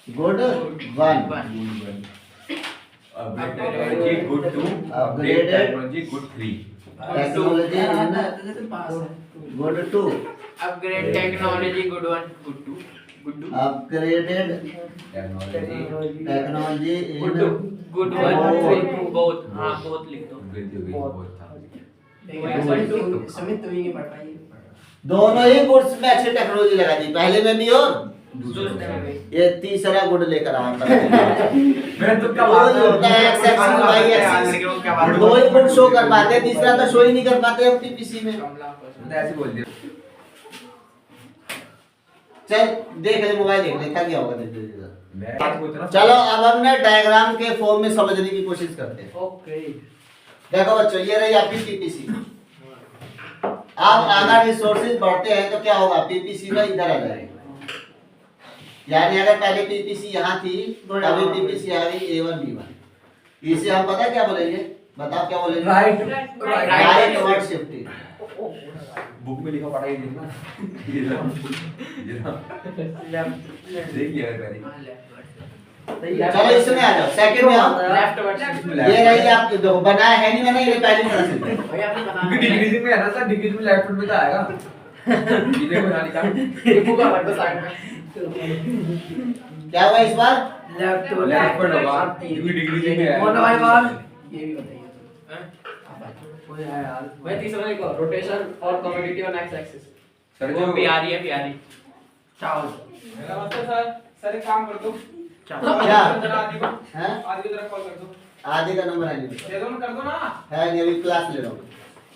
good 1, technology good 2, Upgraded technology good 3। Technology in good 2, upgrade technology good 1 good 2 good 2 upgraded technology technology in good 1 both. हाँ बोथ लिख दो। समित तो ये पढ़ पाइए। दोनों ही गुड्स में अच्छी टेक्नोलॉजी लगा दी, पहले में भी और दूसरे में भी। ये तीसरा गुड लेकर आया मैं तो क्या बात होता है एक्सेप्शन बाय एक्सेस, दो ही गुड शो कर पाते हैं, तीसरा तो शो ही नहीं कर पाते हम पीपीसी में। ऐसे बोल दिया। चल देख ले, मोबाइल देख ले, क्या क्या होगा देख ले। मैं बात पूछ रहा हूं। चलो अब हमने डायग्राम के फॉर्म में समझने की कोशिश करते हैं। ओके, देखो बच्चों, ये रही आपकी पीपीसी। अब अगर रिसोर्सेज बढ़ते हैं तो क्या होगा, पीपीसी में इधर आ जाएगा। यानी अगर पहले पीपीसी यहाँ थी, अभी पीपीसी आ गई A1 B1। इसे हम पता क्या बोलेंगे, बताओ क्या बोलेंगे? Right word shifting. बुक में लिखा पड़ा ही लिखना। देखिए पहले। चलो इसमें आ जाओ, सेकंड में आओ। Left word. ये रही आपकी, देखो बनाया है नहीं मैंने, ये पहली तरह से। भैया आपने बना क्योंकि डिग्री में है ना सर, डिग्री में लेफ्ट में तो आएगा। ये देखो यहाँ लिखा। ये बुक अलग तो साइड में। क्या हुआ इस बार? लेफ्ट लेफ्ट पर होगा क्योंकि डिग्री में है। कौन भाई बार ये भी बताइए हैं? कोई है यार भाई तीसरा लिखो, रोटेशन और commodity on x axis. Sir वो जो प्यारी है प्यारी। चावल नमस्ते सर। सर एक काम कर दो, क्या? आदि को हैं? आदि की तरफ कॉल कर दो। आधे का नंबर है नहीं, दे दो ना, कर दो ना। है नहीं, अभी क्लास ले रहा हूँ।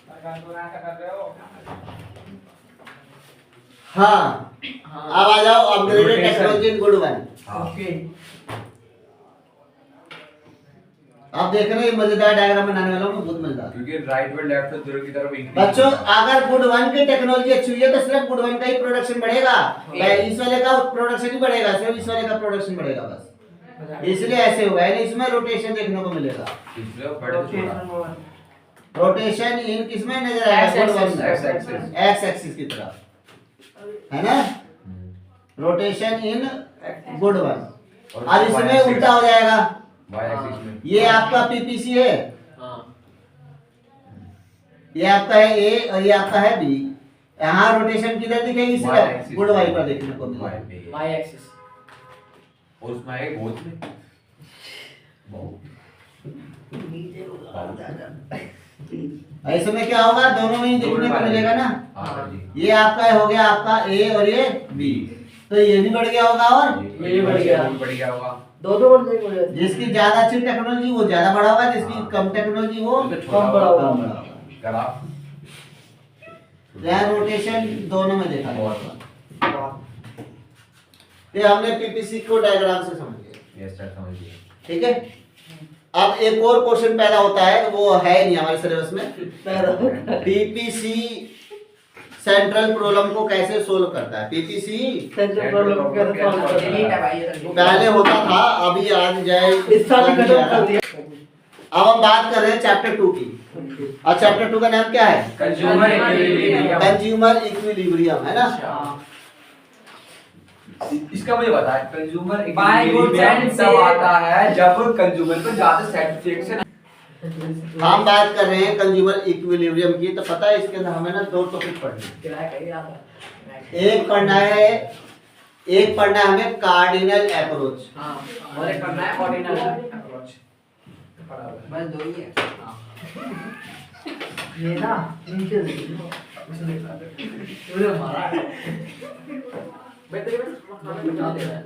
ऐसा कर रहे हो। हाँ, अब आ जाओ upgraded technology in good 1। Okay आप देख रहे हैं मजेदार डायग्राम बनाने वाला हूँ, बहुत मजेदार। क्योंकि राइट में लेफ्ट दोनों की तरफ इंक्रीज। बच्चों अगर गुड 1 की टेक्नोलॉजी अच्छी हुई है तो सिर्फ गुड 1 का ही प्रोडक्शन बढ़ेगा, इस वाले का प्रोडक्शन नहीं बढ़ेगा, सिर्फ इस वाले का प्रोडक्शन बढ़ेगा बस। इसलिए ऐसे होगा, यानी इसमें रोटेशन देखने को मिलेगा। इसलिए बड़े से छोटा रोटेशन इन किसमें नजर आएगा? X axis। एक्स एक्सिस की तरफ, है ना? Rotation in good one. और इसमें उल्टा हो जाएगा, Y axis में ये आपका पीपीसी है, हाँ ये आपका है ए और ये आपका है बी। यहाँ रोटेशन किधर दिखेगी? Y सिर्फ axis गुड वाई पर देखने को Y मिलेगा। पे y एक्सिस और उसमें आएगा बहुत में बहुत ऐसे में क्या होगा? दोनों में ही देखने को मिलेगा ना। हाँ जी ये आपका हो गया आपका ए और ये बी, तो ये भी बढ़ गया होगा और ये भी बढ़ गया। बढ़ गया होगा। दोनों बढ़ जाएंगे। जिसकी ज्यादा अच्छी टेक्नोलॉजी वो ज्यादा बड़ा होगा, जिसकी हाँ। कम टेक्नोलॉजी वो जिसका कम छोटा बड़ा होगा। होगा। ग्राफ यहाँ रोटेशन दोनों में देखा बहुत जाएगा। ये हमने पीपीसी को डायग्राम से समझ लिया, ये स्टार्ट समझ लिया। ठीक है। अब एक और क्वेश्चन पैदा होता है, वो है नहीं हमारे सिलेबस में। पीपीसी सेंट्रल प्रॉब्लम को कैसे सोल्व करता है? पीपीसी सेंटर प्रॉब्लम को कैसे सॉल्व करते डिलीट है हैं? भाई ये सब। पहले होता था, अभी आज जाए इस साल ही खत्म कर दिया। अब हम बात कर रहे हैं चैप्टर 2 की, और चैप्टर 2 का नाम क्या है? Consumer equilibrium. कंज्यूमर इक्विलिब्रियम, है ना? इसका मुझे बता है कंज्यूमर Buy goods and तब sell। आता है जब कंज्यूमर को ज्यादा सेटिस्फेक्शन। हम बात कर रहे हैं कंज्यूमर इक्विलिब्रियम की, तो पता है इसके अंदर हमें ना 2 टॉपिक पढ़ने हैं। क्या कही आप? एक पढ़ना है हमें कार्डिनल अप्रोच, हाँ और एक करना है ऑर्डिनल अप्रोच। बस दो ही है। ये ना नीचे देखो। मुझे मारा बेटे बता दे रहा है।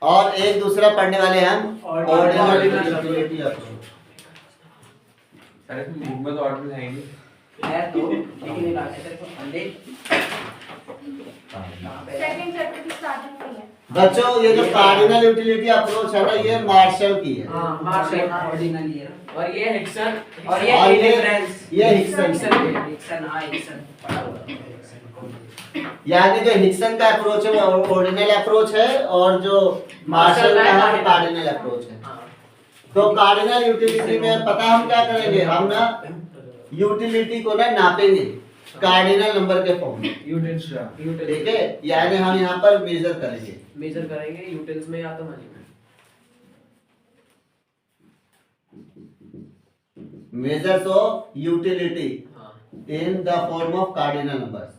और एक दूसरा पढ़ने वाले हैं हम ऑर्डिनल Ordinal यूटिलिटी अप्रोच। अरे तुम में तो ऑर्डर है नहीं। है तो लेकिन एक आगे तेरे को अंडे सेकंड चैप्टर की स्टार्टिंग में है। बच्चों ये जो कार्डिनल यूटिलिटी अप्रोच है ना, ये मार्शल की है। हाँ मार्शल ऑर्डिनल ये और ये हिक्सन और ये और डिफरेंस ये हिक्सन, हिक्सन हाँ हिक्सन पढ़ा हुआ यानी जो हिक्सन का अप्रोच है वो ऑर्डिनल अप्रोच है, और जो मार्शल का है वो कार्डिनल अप्रोच है। तो कार्डिनल यूटिलिटी में पता हम क्या करेंगे? हम ना यूटिलिटी को ना नापेंगे कार्डिनल नंबर के फॉर्म में, यूटेंस ठीक है? यानी हम यहाँ पर मेजर करेंगे। मेजर करेंगे यूटेंस में या तो मनी में। मेजर्स ऑफ यूटिलिटी हाँ in the form of cardinal numbers.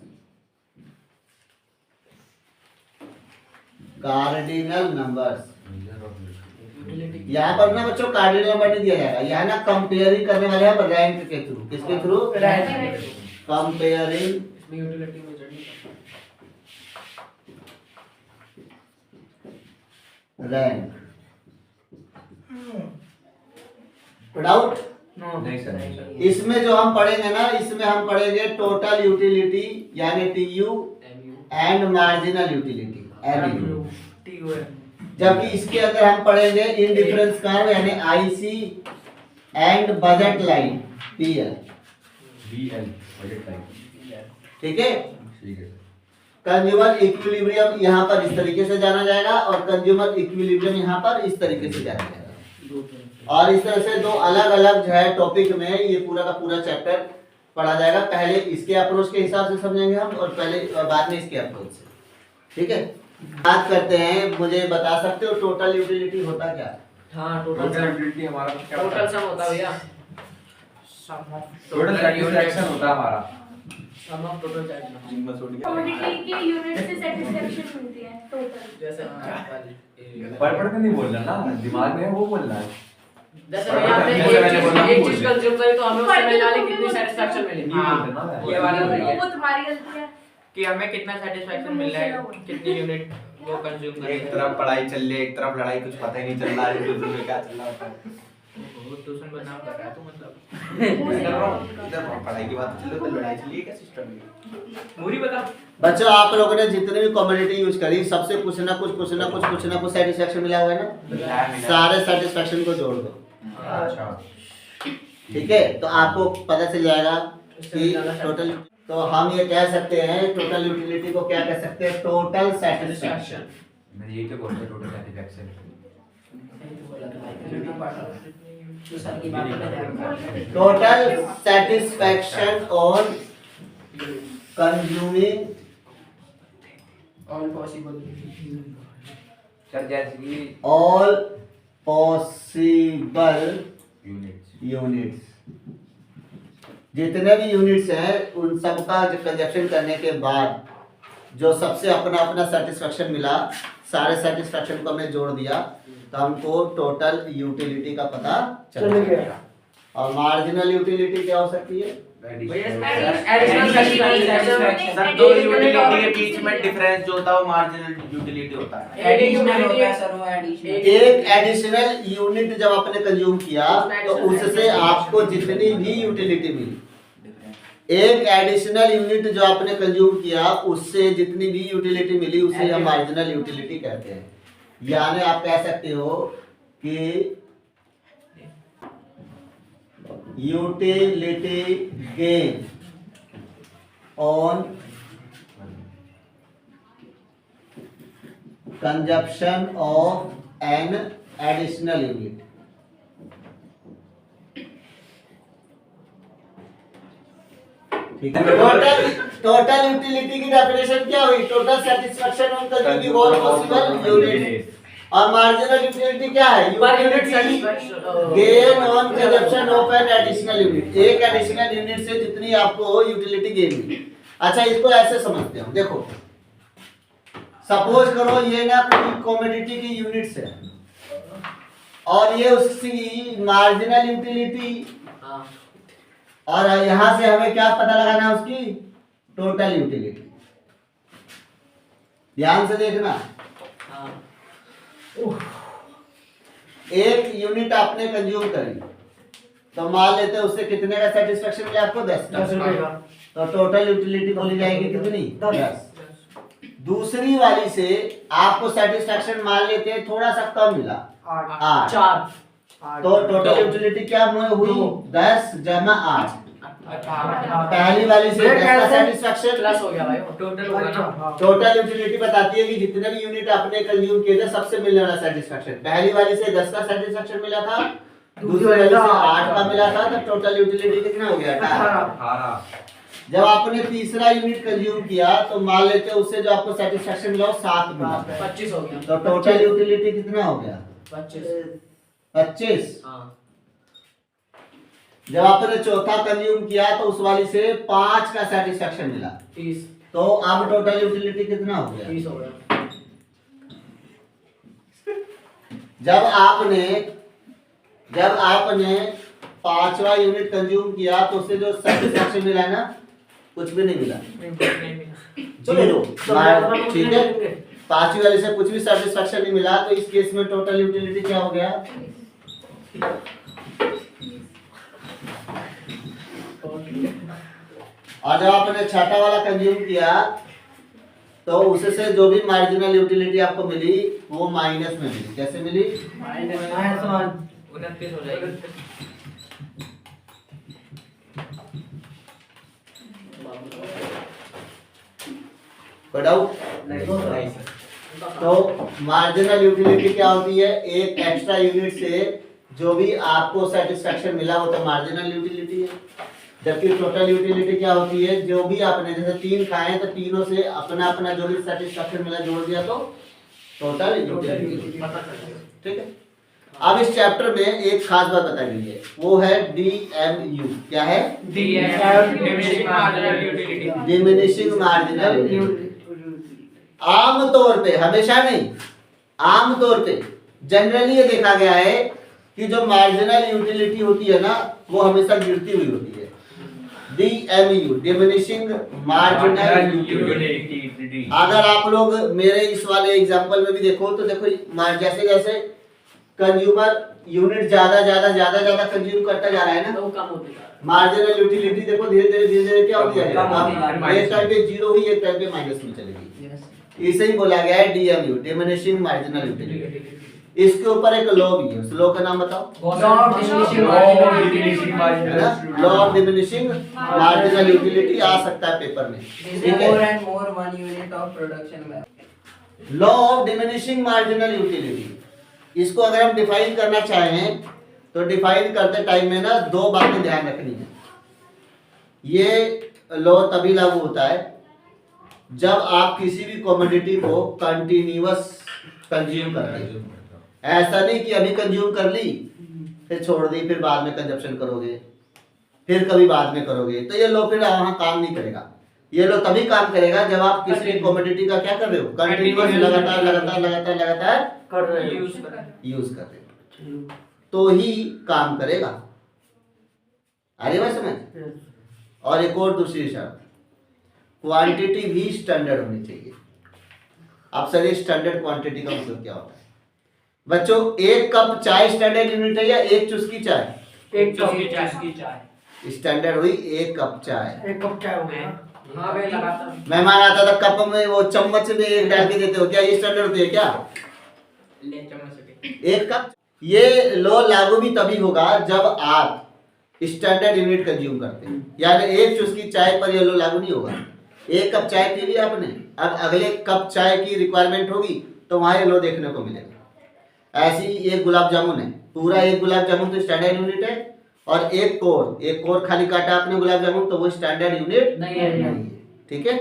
Cardinal numbers, utility यहाँ पर ना बच्चों कार्डिनल नंबर नहीं दिया जाएगा, यहाँ ना कंपेयरिंग करने वाले हैं रैंक के थ्रू। किसके थ्रू? कंपेयरिंग इसमें यूटिलिटी मेजर नहीं करता। रैंक। डाउट? नहीं सर इसमें जो हम पढ़ेंगे ना, इसमें हम पढ़ेंगे टोटल यूटिलिटी यानी TU MU and marginal utility MU. TU है। जबकि इसके अंदर हम पढ़ेंगे इंडिफरेंस कर्व यानी IC and budget line PL, BL budget line. ठीक है? ठीक है सर। कंज्यूमर इक्विलिब्रियम यहाँ पर इस तरीके से जाना जाएगा, और कंज्यूमर इक्विलिब्रियम यहाँ पर इस तरीके से जाना जाएगा। और इस तरह से 2 अलग अलग जो है टॉपिक में ये पूरा का पूरा चैप्टर पढ़ा जाएगा। पहले इसके अप्रोच के हिसाब से समझेंगे हम, और बाद में इसके अप्रोच से, ठीक है? बात करते हैं, मुझे बता सकते हो टोटल यूटिलिटी होता क्या है? हाँ टोटल टोटल यूटिलिटी हमारा क्या टोटल सम होता है भैया। टोटल सेटिस्फैक्शन होता है हमारा। सम ऑफ टोटल चार्ज कमोडिटी की यूनिट से सेटिस्फेक्शन मिलती है टोटल। जैसे पढ़ के नहीं बोलना ना, दिमाग में है वो बोलना है। जैसे भैया आपने एक चीज कंज्यूम करी तो हमें उससे मिलने वाली कितनी सेटिस्फैक्शन मिलेगी? नहीं बोलते ना। ये वाला नहीं है वो तुम्हारी गलती है। कि हमें कितना सेटिस्फैक्शन मिल रहा है, कितनी यूनिट वो कंज्यूम कर रहे एक हैं। तरफ पढ़ाई चल रही है, एक तरफ लड़ाई, कुछ पता ही नहीं चल रहा है दूसरे में क्या चल रहा होता है। वो ट्यूशन बदनाम कर रहा है तो मतलब इधर पढ़ाई की बात चल रही है तो लड़ाई चल रही है, क्या सिस्टम है? मूरी बता। बच्चों आप लोगों ने जितने भी कम्युनिटी यूज करी, सबसे कुछ ना कुछ सेटिस्फैक्शन मिला हुआ है ना? सारे सेटिस्फैक्शन को जोड़ दो, अच्छा ठीक है? तो आपको पता चल जाएगा कि टोटल। तो हम ये कह सकते हैं टोटल यूटिलिटी को क्या कह सकते हैं? Total satisfaction. मैं ये क्या बोलता हूँ टोटल सेटिस्फैक्शन। दूसरा की बात में total satisfaction on consuming all possible sir जैसे कि ऑल पॉसिबल यूनिट्स यूनिट्स, जितने भी यूनिट्स हैं उन सब का कंजप्शन करने के बाद जो सबसे अपना अपना सेटिस्फेक्शन मिला, सारे सेटिस्फेक्शन को हमने जोड़ दिया तो हमको टोटल यूटिलिटी का पता चल गया। और मार्जिनल यूटिलिटी क्या हो सकती है? Additional satisfaction. सर दो यूटिलिटी के बीच में डिफरेंस जो होता है वो मार्जिनल यूटिलिटी होता है। एडिशनल होता है सर, वो एडिशनल एक एडिशनल यूनिट जब आपने कंज्यूम किया तो उससे आपको जितनी भी यूटिलिटी मिली, एक एडिशनल यूनिट जो आपने कंज्यूम किया उससे जितनी भी यूटिलिटी मिली उसे हम मार्जिनल यूटिलिटी कहते हैं। यानी आप कह सकते हो कि utility gain on consumption of an additional unit. ठीक है, टोटल यूटिलिटी की डेफिनेशन क्या हुई? Total satisfaction on consuming all possible units. और मार्जिनल यूटिलिटी क्या है? Per unit satisfaction gain on consumption of an additional unit. एक एडिशनल यूनिट से जितनी आपको यूटिलिटी गेन मिली। अच्छा, इसको ऐसे समझते हो, देखो सपोज करो ये ना कोई कमोडिटी की यूनिट्स है और ये उसकी मार्जिनल यूटिलिटी, और यहां से हमें क्या पता लगाना है? उसकी टोटल यूटिलिटी। ध्यान से देखना, एक यूनिट आपने कंज्यूम करी तो मान लेते हैं उससे कितने का सेटिस्फेक्शन मिला आपको? 10 का। तो टोटल यूटिलिटी बोली जाएगी कितनी? 10। दूसरी वाली से आपको सेटिस्फेक्शन मान लेते हैं थोड़ा सा कम मिला, 8। 4 तो टोटल यूटिलिटी क्या हुई? 10 जमा 8। पहली वाली से 10 का सेटिस्फेक्शन प्लस हो गया भाई, टोटल होगा ना। टोटल यूटिलिटी बताती है कि जितने भी यूनिट आपने कंज्यूम किए थे सबसे मिलने वाला सेटिस्फेक्शन। पहली वाली से 10 का सेटिस्फेक्शन मिला था, दूसरी वाली से 8 का मिला था, तो टोटल यूटिलिटी कितना हो गया? 18। जब आपने तीसरा यूनिट कंज्यूम किया तो मान लेते हैं उससे जो आपको सेटिस्फेक्शन मिला वो 7 मिला, 25 हो गया। तो टोटल यूटिलिटी कितना हो गया? 25। जब आपने चौथा कंज्यूम किया तो उस वाली से 5 का सेटिस्फेक्शन मिला, 30 तो अब टोटल यूटिलिटी कितना हो गया? 30 हो गया। जब आपने 5वां यूनिट कंज्यूम किया तो उससे जो सेटिस्फेक्शन मिला ना, कुछ भी नहीं मिला, 0। ठीक है, 5वीं वाली से कुछ भी सेटिस्फेक्शन नहीं मिला, तो इस केस में टोटल यूटिलिटी क्या हो गया? और जब आपने छठा वाला कंज्यूम किया तो उससे जो भी मार्जिनल यूटिलिटी आपको मिली वो माइनस में मिली। कैसे मिली? -1 29 हो जाएगी। कोई डाउट? तो मार्जिनल यूटिलिटी क्या होती है? एक एक्स्ट्रा यूनिट से जो भी आपको सेटिस्फेक्शन मिला वो तो मार्जिनल यूटिलिटी है। जबकि टोटल यूटिलिटी क्या होती है? जो भी आपने जैसे 3 खाए तो तीनों से अपना अपना जो भी सेटिस्फेक्शन मिला जोड़ दिया तो टोटल यूटिलिटी। ठीक है, अब इस चैप्टर में एक खास बात बताई गई है, वो है DMU। क्या है? Diminishing marginal utility. Diminishing marginal utility. आम तौर पे, हमेशा नहीं, आम तौर पे जनरली ये देखा गया है कि जो मार्जिनल यूटिलिटी होती है ना वो हमेशा गिरती हुई होती है। DMU diminishing marginal utility. अगर आप लोग मेरे इस वाले एग्जांपल में भी देखो तो देखो जैसे जैसे कंज्यूमर यूनिट ज्यादा कंज्यूम करता जा रहा है ना, तो कम होती जा रहा है। मार्जिनल यूटिलिटी देखो धीरे धीरे क्या होती है? एक टाइम पे 0 हुई, एक टाइम पे माइनस में चलेगी। इसे ही बोला गया है DMU डिमिनिशिंग मार्जिनल यूटिलिटी। इसके ऊपर एक लॉ भी है, उस लॉ का नाम बताओ। Law of diminishing marginal utility आ सकता है पेपर में। ठीक है, more and more 1 unit of production में law of diminishing marginal utility. इसको अगर हम डिफाइन करना चाहें तो डिफाइन करते टाइम में ना दो बातें ध्यान रखनी है। ये लॉ तभी लागू होता है जब आप किसी भी कमोडिटी को कंटिन्यूअस कंज्यूम करते हैं। ऐसा नहीं कि अभी कंज्यूम कर ली फिर छोड़ दी, फिर बाद में कंजप्शन करोगे, फिर कभी बाद में करोगे, तो ये लॉ फिर वहां काम नहीं करेगा। ये लॉ तभी काम करेगा जब आप किसी भी कमोडिटी का क्या कर रहे हो, कंटिन्यूअस लगातार लगातार लगातार लगातार कर रहे हो यूज कर रहे हो, तो ही काम करेगा। अरे मैं समझ। और एक और दूसरी शर्त, क्वांटिटी भी स्टैंडर्ड होनी चाहिए। अब सर ये स्टैंडर्ड क्वांटिटी का मतलब क्या होता है बच्चों? एक कप चाय स्टैंडर्ड यूनिट है या एक चुस्की चाय? एक कप की चाय स्टैंडर्ड हुई एक कप चाय। एक कप चाय हो गया। हाँ भाई लगाता मेहमान आता था कप में वो चम्मच में एक डाल के देते हो, क्या ये स्टैंडर्ड होती है क्या? ले चम्मच से एक कप। ये लॉ लागू भी तभी होगा जब आप स्टैंडर्ड यूनिट कंज्यूम करते हैं, यानी एक चुस्की चाय पर ये लॉ लागू नहीं होगा। एक कप चाय पी लिया आपने, अब अगले कप चाय की रिक्वायरमेंट होगी तो वहां ये लॉ देखने को मिलेगा। ऐसी एक गुलाब जामुन है, पूरा एक गुलाब जामुन तो स्टैंडर्ड यूनिट है, और एक कोर खाली काटा आपने गुलाब जामुन तो वो स्टैंडर्ड यूनिट नहीं है। ठीक है।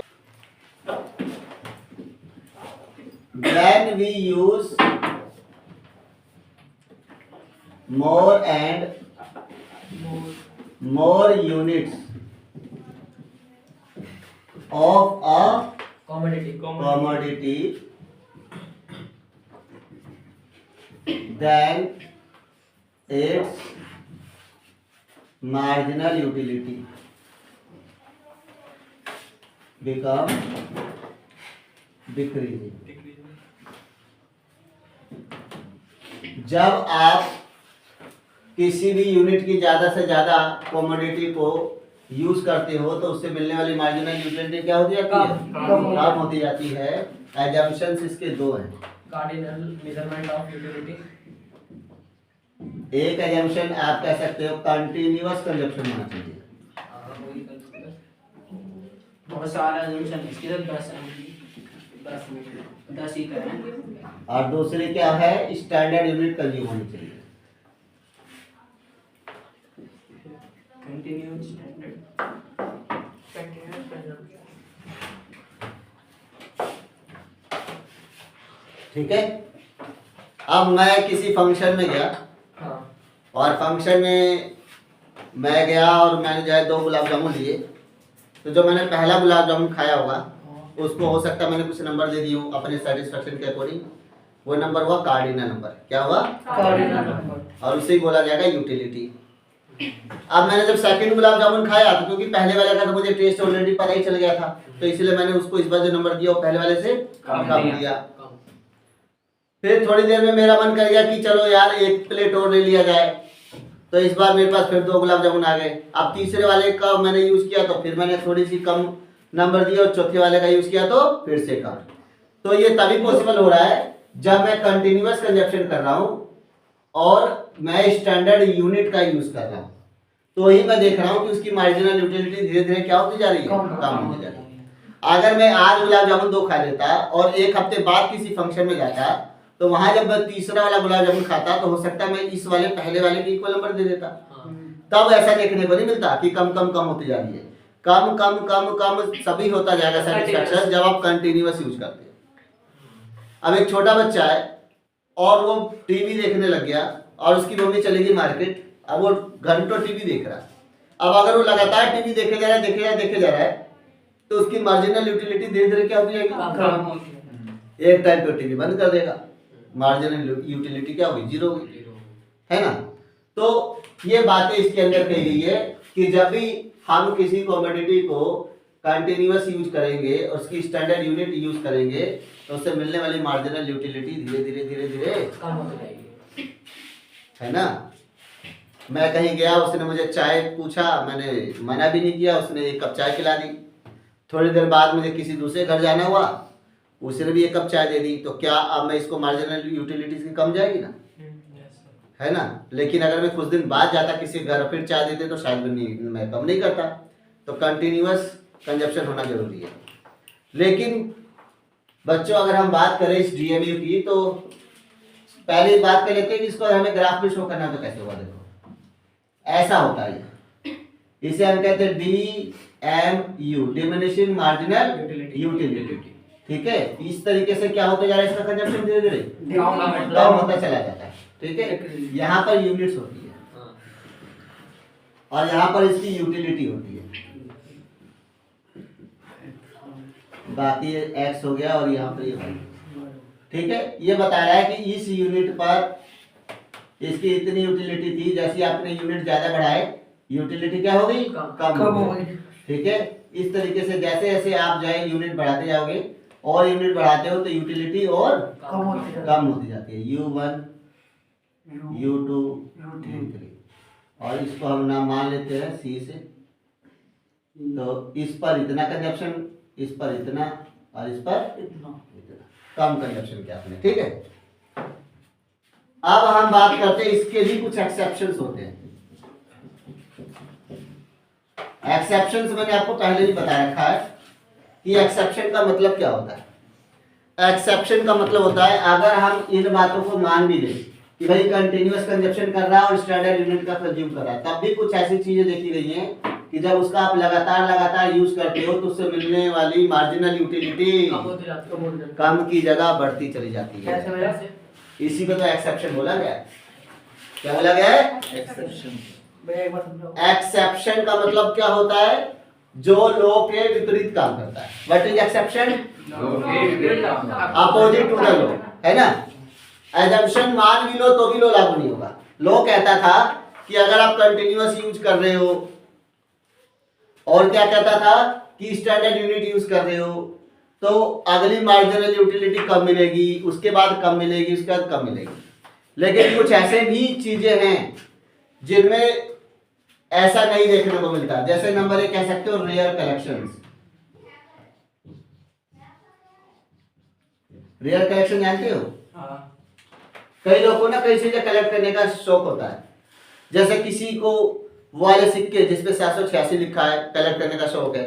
When we use more and more units of a commodity then its marginal utility become decreasing। जब आप किसी भी यूनिट की ज्यादा से ज्यादा कमोडिटी को यूज करते हो तो उससे मिलने वाली मार्जिनल यूटिलिटी क्या होती जाती है? कम होती जाती है। एजम्पशंस इसके दो हैं। Cardinal measurement of utility. एक एजम्पशन आप कह सकते हो कंटिन्यूअस कंजप्शन होना चाहिए। बहुत सारा एजम्पशन इसके तो 10 ही तो है। और दूसरी क्या है? स्टैंडर्ड यूनिट कंज्यूम होनी चाहिए। कंटिन्यूअस स्टैंडर्ड ठीक है। अब मैं किसी फंक्शन में गया और फंक्शन में मैं गया और मैंने जो है 2 गुलाब जामुन लिए, तो जो मैंने पहला गुलाब जामुन खाया होगा उसको हो सकता है मैंने कुछ नंबर दे दिए अपने सेटिस्फेक्शन के अकॉर्डिंग। वो नंबर हुआ कार्डिनल नंबर। क्या हुआ? Cardinal number. और उसे ही बोला जाएगा यूटिलिटी। अब मैंने जब सेकंड गुलाब जामुन खाया तो क्योंकि पहले वाले का तो मुझे टेस्ट ऑलरेडी पता ही चल गया था, तो इसलिए मैंने उसको इस बार जो नंबर दिया वो पहले वाले से कम दिया। फिर थोड़ी देर में मेरा मन कर गया कि चलो यार एक प्लेट और ले लिया जाए, तो इस बार मेरे पास फिर 2 गुलाब जामुन आ गए। अब तीसरे वाले का मैंने यूज किया तो फिर मैंने थोड़ी सी कम नंबर दिया, और चौथे वाले का यूज किया तो फिर से कम। तो ये तभी पॉसिबल हो रहा है जब मैं कंटिन्यूअस कंजप्शन कर रहा हूँ और मैं स्टैंडर्ड यूनिट का यूज कर रहा हूँ, तो ही मैं देख रहा हूँ कि उसकी मार्जिनल यूटिलिटी धीरे धीरे क्या होती जा रही है? कम होती जा रही है। अगर मैं आज गुलाब जामुन 2 खा लेता और 1 हफ्ते बाद किसी फंक्शन में जाता, तो वहां जब मैं तीसरा वाला गुलाब जामुन खाता तो हो सकता है मैं इस वाले पहले वाले के इक्वल नंबर दे देता। तब ऐसा देखने को नहीं मिलता कि कम कम कम होती जा रही है। कम कम कम कम सभी होता जाएगा सेटिस्फेक्शन जब आप कंटिन्यूअस यूज करते हैं। अब एक छोटा बच्चा है और वो टीवी देखने लग गया और उसकी मम्मी चलेगी मार्केट, अब वो घंटों टीवी देख रहा है। अब अगर वो लगातार टीवी देखे जा रहा है देखे जा रहा है तो उसकी मार्जिनल यूटिलिटी धीरे धीरे क्या होती जाएगी? एक टाइम पे टीवी बंद कर देगा, मार्जिनल यूटिलिटी क्या होगी? 0 होगी, है ना। तो ये बातें इसके अंदर कही गई है कि जब भी हम किसी कमोडिटी को कंटिन्यूअस यूज करेंगे और उसकी स्टैंडर्ड यूनिट यूज करेंगे तो उससे मिलने वाली मार्जिनल यूटिलिटी धीरे धीरे कम होती जाएगी, है ना। मैं कहीं गया, उसने मुझे चाय पूछा, मैंने मना भी नहीं किया, उसने 1 कप चाय पिला दी। थोड़ी देर बाद मुझे किसी दूसरे घर जाना हुआ, उसने भी 1 कप चाय दे दी, तो क्या अब मैं इसको मार्जिनल यूटिलिटी से कम जाएगी ना, है ना। लेकिन अगर मैं कुछ दिन बाद जाता किसी घर फिर चाय देते तो शायद मैं कम नहीं करता। तो कंटिन्यूअस कंजप्शन होना जरूरी है। लेकिन बच्चों अगर हम बात करें इस DMU की, तो पहले बात कर लेते हैं कि इसको हमें ग्राफ में शो करना है तो कैसे होगा। देखो ऐसा होता है, इसे हम कहते हैं DMU, डिमिनिशिंग मार्जिनल यूटिलिटी। ठीक है, इस तरीके से क्या होता जा रहा है इसका कंजप्शन धीरे धीरे कम होता चला जाता है। ठीक है, यहाँ पर यूनिट्स होती है और यहाँ पर इसकी यूटिलिटी होती है। बाकी एक्स हो गया और यहाँ पर ये वाई। ठीक है, ये बता रहा है कि इस यूनिट पर इसकी इतनी यूटिलिटी थी, जैसे आपने यूनिट ज्यादा बढ़ाए यूटिलिटी क्या होगी, कम हो गई। ठीक है, इस तरीके से जैसे जैसे आप जो है यूनिट बढ़ाते जाओगे और यूनिट बढ़ाते हो तो यूटिलिटी और कम होती जाती है। U1 U2 U3 और इसको हम नाम मान लेते हैं C से। तो इस पर इतना कंजप्शन, इस पर इतना और इस पर इतना, कम कंजप्शन किया आपने। ठीक है, अब हम बात करते हैं इसके भी कुछ एक्सेप्शंस होते हैं। एक्सेप्शंस मैंने आपको पहले ही बता रखा है कि एक्सेप्शन का मतलब क्या होता है। एक्सेप्शन का मतलब होता है अगर हम इन बातों को मान भी लें कि भाई कंटिन्यूअस कंजप्शन कर रहा है और स्टैंडर्ड यूनिट का कंज्यूम कर रहा है, तब भी कुछ ऐसी चीजें देखी गई हैं कि जब उसका आप लगातार यूज करते हो तो उससे मिलने वाली मार्जिनल यूटिलिटी कम की जगह बढ़ती चली जाती है। इसी को तो एक्सेप्शन बोला गया है। क्या बोला गया है? एक्सेप्शन का मतलब क्या होता है, जो लॉ के विपरीत काम करता है। What is exception? Opposite to the law, है ना। एजम्पशन मान भी लो तो भी लॉ लागू नहीं होगा। लॉ कहता था कि अगर आप कंटिन्यूअस यूज कर रहे हो, और क्या कहता था कि स्टैंडर्ड यूनिट यूज कर रहे हो तो अगली मार्जिनल यूटिलिटी कम मिलेगी, उसके बाद कम मिलेगी, उसके बाद कम मिलेगी। लेकिन कुछ ऐसे भी चीजें हैं जिनमें ऐसा नहीं देखने को मिलता। जैसे नंबर 1 कह सकते हो रेयर कलेक्शंस। रेयर कलेक्शन जानते हो? कई लोगों को ना कई चीजें कलेक्ट करने का शौक होता है। जैसे किसी को वो वाले सिक्के जिसपे 786 लिखा है कलेक्ट करने का शौक है,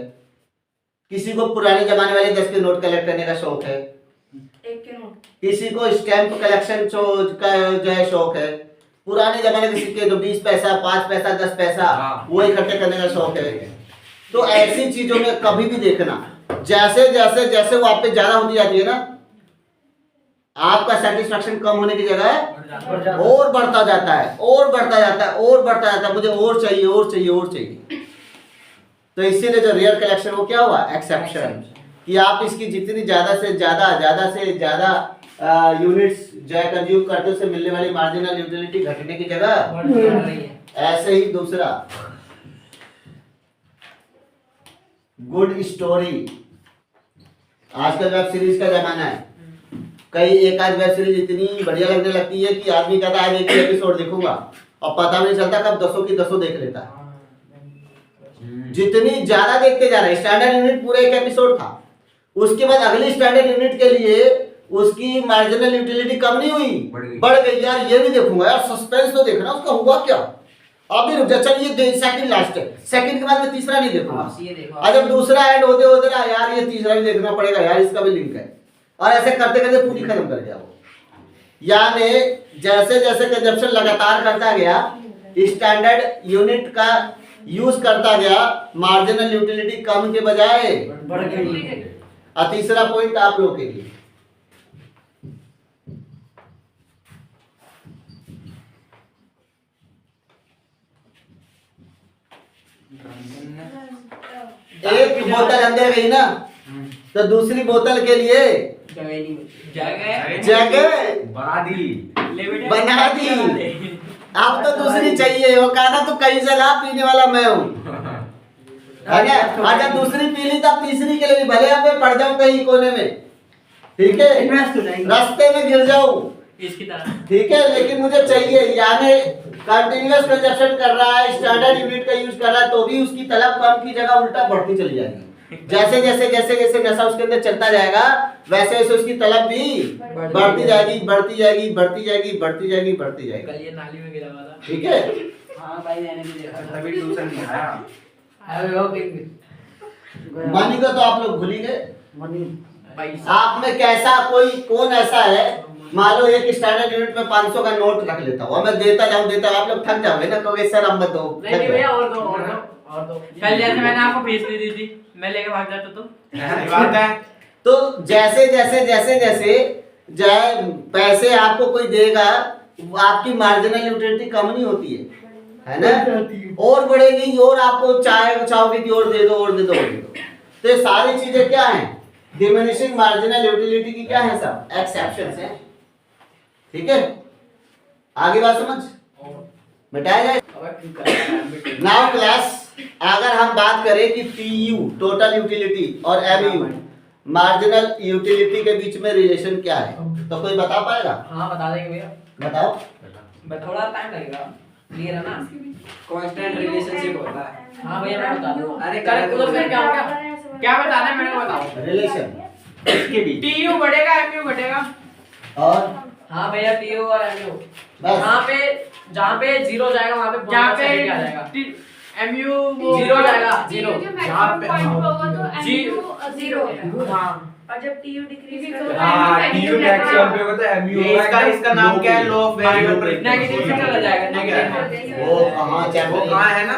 किसी को पुराने जमाने वाले 10 के नोट कलेक्ट करने का शौक है, एक के नोट, किसी को स्टैंप कलेक्शन का जो है शौक है, पुराने जमाने के सिक्के जो 20 पैसा 5 पैसा 10 पैसा वो इकट्ठे करने का शौक है। तो ऐसी चीजों में कभी भी देखना, जैसे जैसे जैसे वो आप पे ज्यादा होती जाती है ना, आपका सेटिस्फेक्शन कम होने की जगह और बढ़ता जाता है, और बढ़ता जाता है, और बढ़ता जाता है, मुझे और चाहिए और चाहिए और चाहिए। तो इसीलिए जो रेयर कलेक्शन वो क्या हुआ, एक्सेप्शन, कि आप इसकी जितनी ज्यादा से ज्यादा यूनिट्स जो है कंज्यूम करते हो, उससे मिलने वाली मार्जिनल यूटिलिटी घटने की जगह। ऐसे ही दूसरा गुड स्टोरी, आजकल वेब सीरीज का जमाना है। कई एक आध वेब सीरीज इतनी बढ़िया लगने लगती है कि आदमी कहता है आज एक ही एपिसोड देखूंगा और पता भी नहीं चलता कब 10 की 10 देख लेता है। जितनी ज्यादा देखते जा रहा है, स्टैंडर्ड यूनिट पूरा एक एपिसोड था, उसके बाद अगली स्टैंडर्ड यूनिट के लिए उसकी मार्जिनल यूटिलिटी कम नहीं हुई, बढ़ गई। यार ये भी देखूंगा यार, सस्पेंस तो देखना उसका हुआ क्या, अब भी रुक जा, चल ये सेकंड लास्ट है, सेकंड के बाद मैं तीसरा नहीं देखूंगा, और जब दूसरा एंड होते ना यार ये तीसरा भी देखना पड़ेगा यार, इसका भी लिंक है, और ऐसे करते करते पूरी खत्म कर दिया वो। यानी जैसे जैसे कंजप्शन लगातार करता गया, स्टैंडर्ड यूनिट का यूज करता गया, मार्जिनल यूटिलिटी कम के बजाय बढ़ गई। और तीसरा पॉइंट आप लोग के लिए, एक बोतल अंदर गई ना तो दूसरी बोतल के लिए जगह बना दी। अब तो दूसरी चाहिए, वो कहा ना तो कहीं से ला, पीने वाला मैं हूँ, है ना। और जब दूसरी पी ली तब तीसरी के लिए भी भले अब मैं पड़ जाऊं कहीं कोने में, ठीक है, रास्ते में गिर जाऊं, ठीक है, लेकिन मुझे चाहिए। यानी कंटिन्यूअस कंजप्शन कर रहा है, स्टैंडर्ड यूनिट का यूज कर रहा है, तो भी उसकी तलब कम की जगह उल्टा बढ़ती चली जाएगी। जैसे जैसे जैसे जैसे नशा उसके अंदर चलता जाएगा, वैसे वैसे उसकी तलब भी बढ़ती जाएगी, बढ़ती जाएगी, बढ़ती जाएगी, बढ़ती जाएगी, बढ़ती जाएगी। कल ये नाली में गिरा हुआ था। ठीक है, हाँ भाई मैंने भी देखा। तभी ट्यूशन नहीं आया। मनी का तो आप लोग भूल ही गए। मनी पैसा आप में कैसा कौन ऐसा है मान लो एक स्टैंडर्ड यूनिट में 500 का नोट रख लेता हूँ, मैं देता जाऊँ आप लोग थक जाओगे ना, कहोगे सर हम मत दो। नहीं नहीं भैया, और दो और दो और दो। कल जैसे मैंने आपको फीस दी थी, मैं लेके भाग जाता तो। ये बात है। तो जैसे जैसे जैसे जैसे जाए पैसे आपको कोई देगा, वो आपकी मार्जिनल यूटिलिटी कम नहीं होती है ना, और बढ़ेगी, और आपको चाहोगे कि और दे दो और दे दो और दे दो। तो ये सारी चीजें क्या हैं, डिमिनिशिंग मार्जिनल यूटिलिटी की क्या है, सब एक्सेप्शंस हैं। ठीक है, आगे बात समझ बताया जाए। नाउ क्लास, अगर हम बात करें कि टीयू टोटल यूटिलिटी और एमयू मार्जिनल यूटिलिटी के बीच में रिलेशन क्या है, तो कोई बता पाएगा? हाँ बता देंगे भैया, बताओ। थोड़ा टाइम लगेगा, क्लियर है ना? कांस्टेंट रिलेशनशिप होता है। हाँ भैया मैं बता दूँ। अरे करेक्ट उधर से क्या हो गया, क्या बताना है मेरे को बताओ। रिलेशन इसके बीच टीयू बढ़ेगा एमयू घटेगा। और हाँ भैया, टीयू और एमयू बस जहाँ पे जीरो जाएगा वहाँ पे जहाँ पे आ जाएगा एमयू जीरो जाएगा, जीरो जहाँ पे जीरो हाँ। और जब टीयू डिक्रीज हाँ, टीयू मैक्सिमम पे होता है, MU इसका नाम क्या है? लो ऑफ वेरिएबल नेगेटिव से चला जाएगा, नेगेटिव। वो कहाँ चैप्टर, वो कहाँ है ना?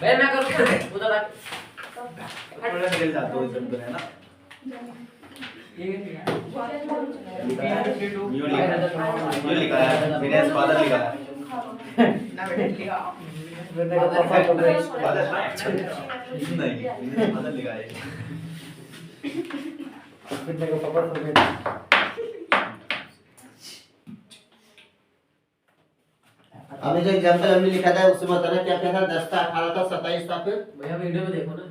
भैया मैं करूँ क्या? उधर आ थोड़ा निकल जाता हूँ इधर उधर, है ना? न्यू लिखा है, विनेश फादर लिखा है। फादर नहीं, विनेश फादर लिखा है। अभी जो एग्जांपल हमने लिखा था उसमें बताना क्या क्या था, 10 था, 18 था, 27 था, फिर भैया वीडियो में देखो ना।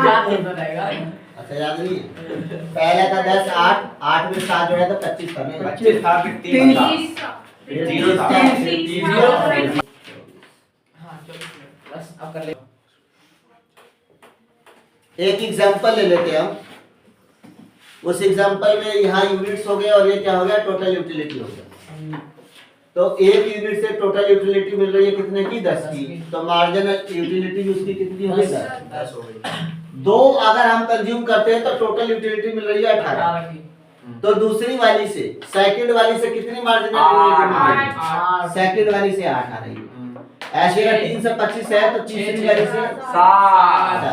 याद नहीं तो रहेगा। अच्छा याद नहीं है। पहला था 10, 8, 8 में 7 जोड़ा तो 25 था, 25 था, फिर 3 था, फिर 0 था, फिर 0। हाँ चलो बस अब कर ले। एक एग्जांपल ले लेते हैं हम, उस एग्जांपल में यहाँ यूनिट्स हो गए और ये क्या हो गया, टोटल यूटिलिटी हो गया। तो एक यूनिट से टोटल यूटिलिटी मिल रही है कितने की, 10 की, तो मार्जिनल यूटिलिटी उसकी कितनी हो गई, 10 हो गई। 2 अगर हम कंज्यूम करते हैं तो टोटल यूटिलिटी मिल रही है 18। तो दूसरी वाली से, सेकंड वाली से कितनी मार्जिनल यूटिलिटी मिल रही है, सेकंड वाली से 8 आ रही है। ऐसे अगर 3 से 25 है तो तीसरी वाली से 7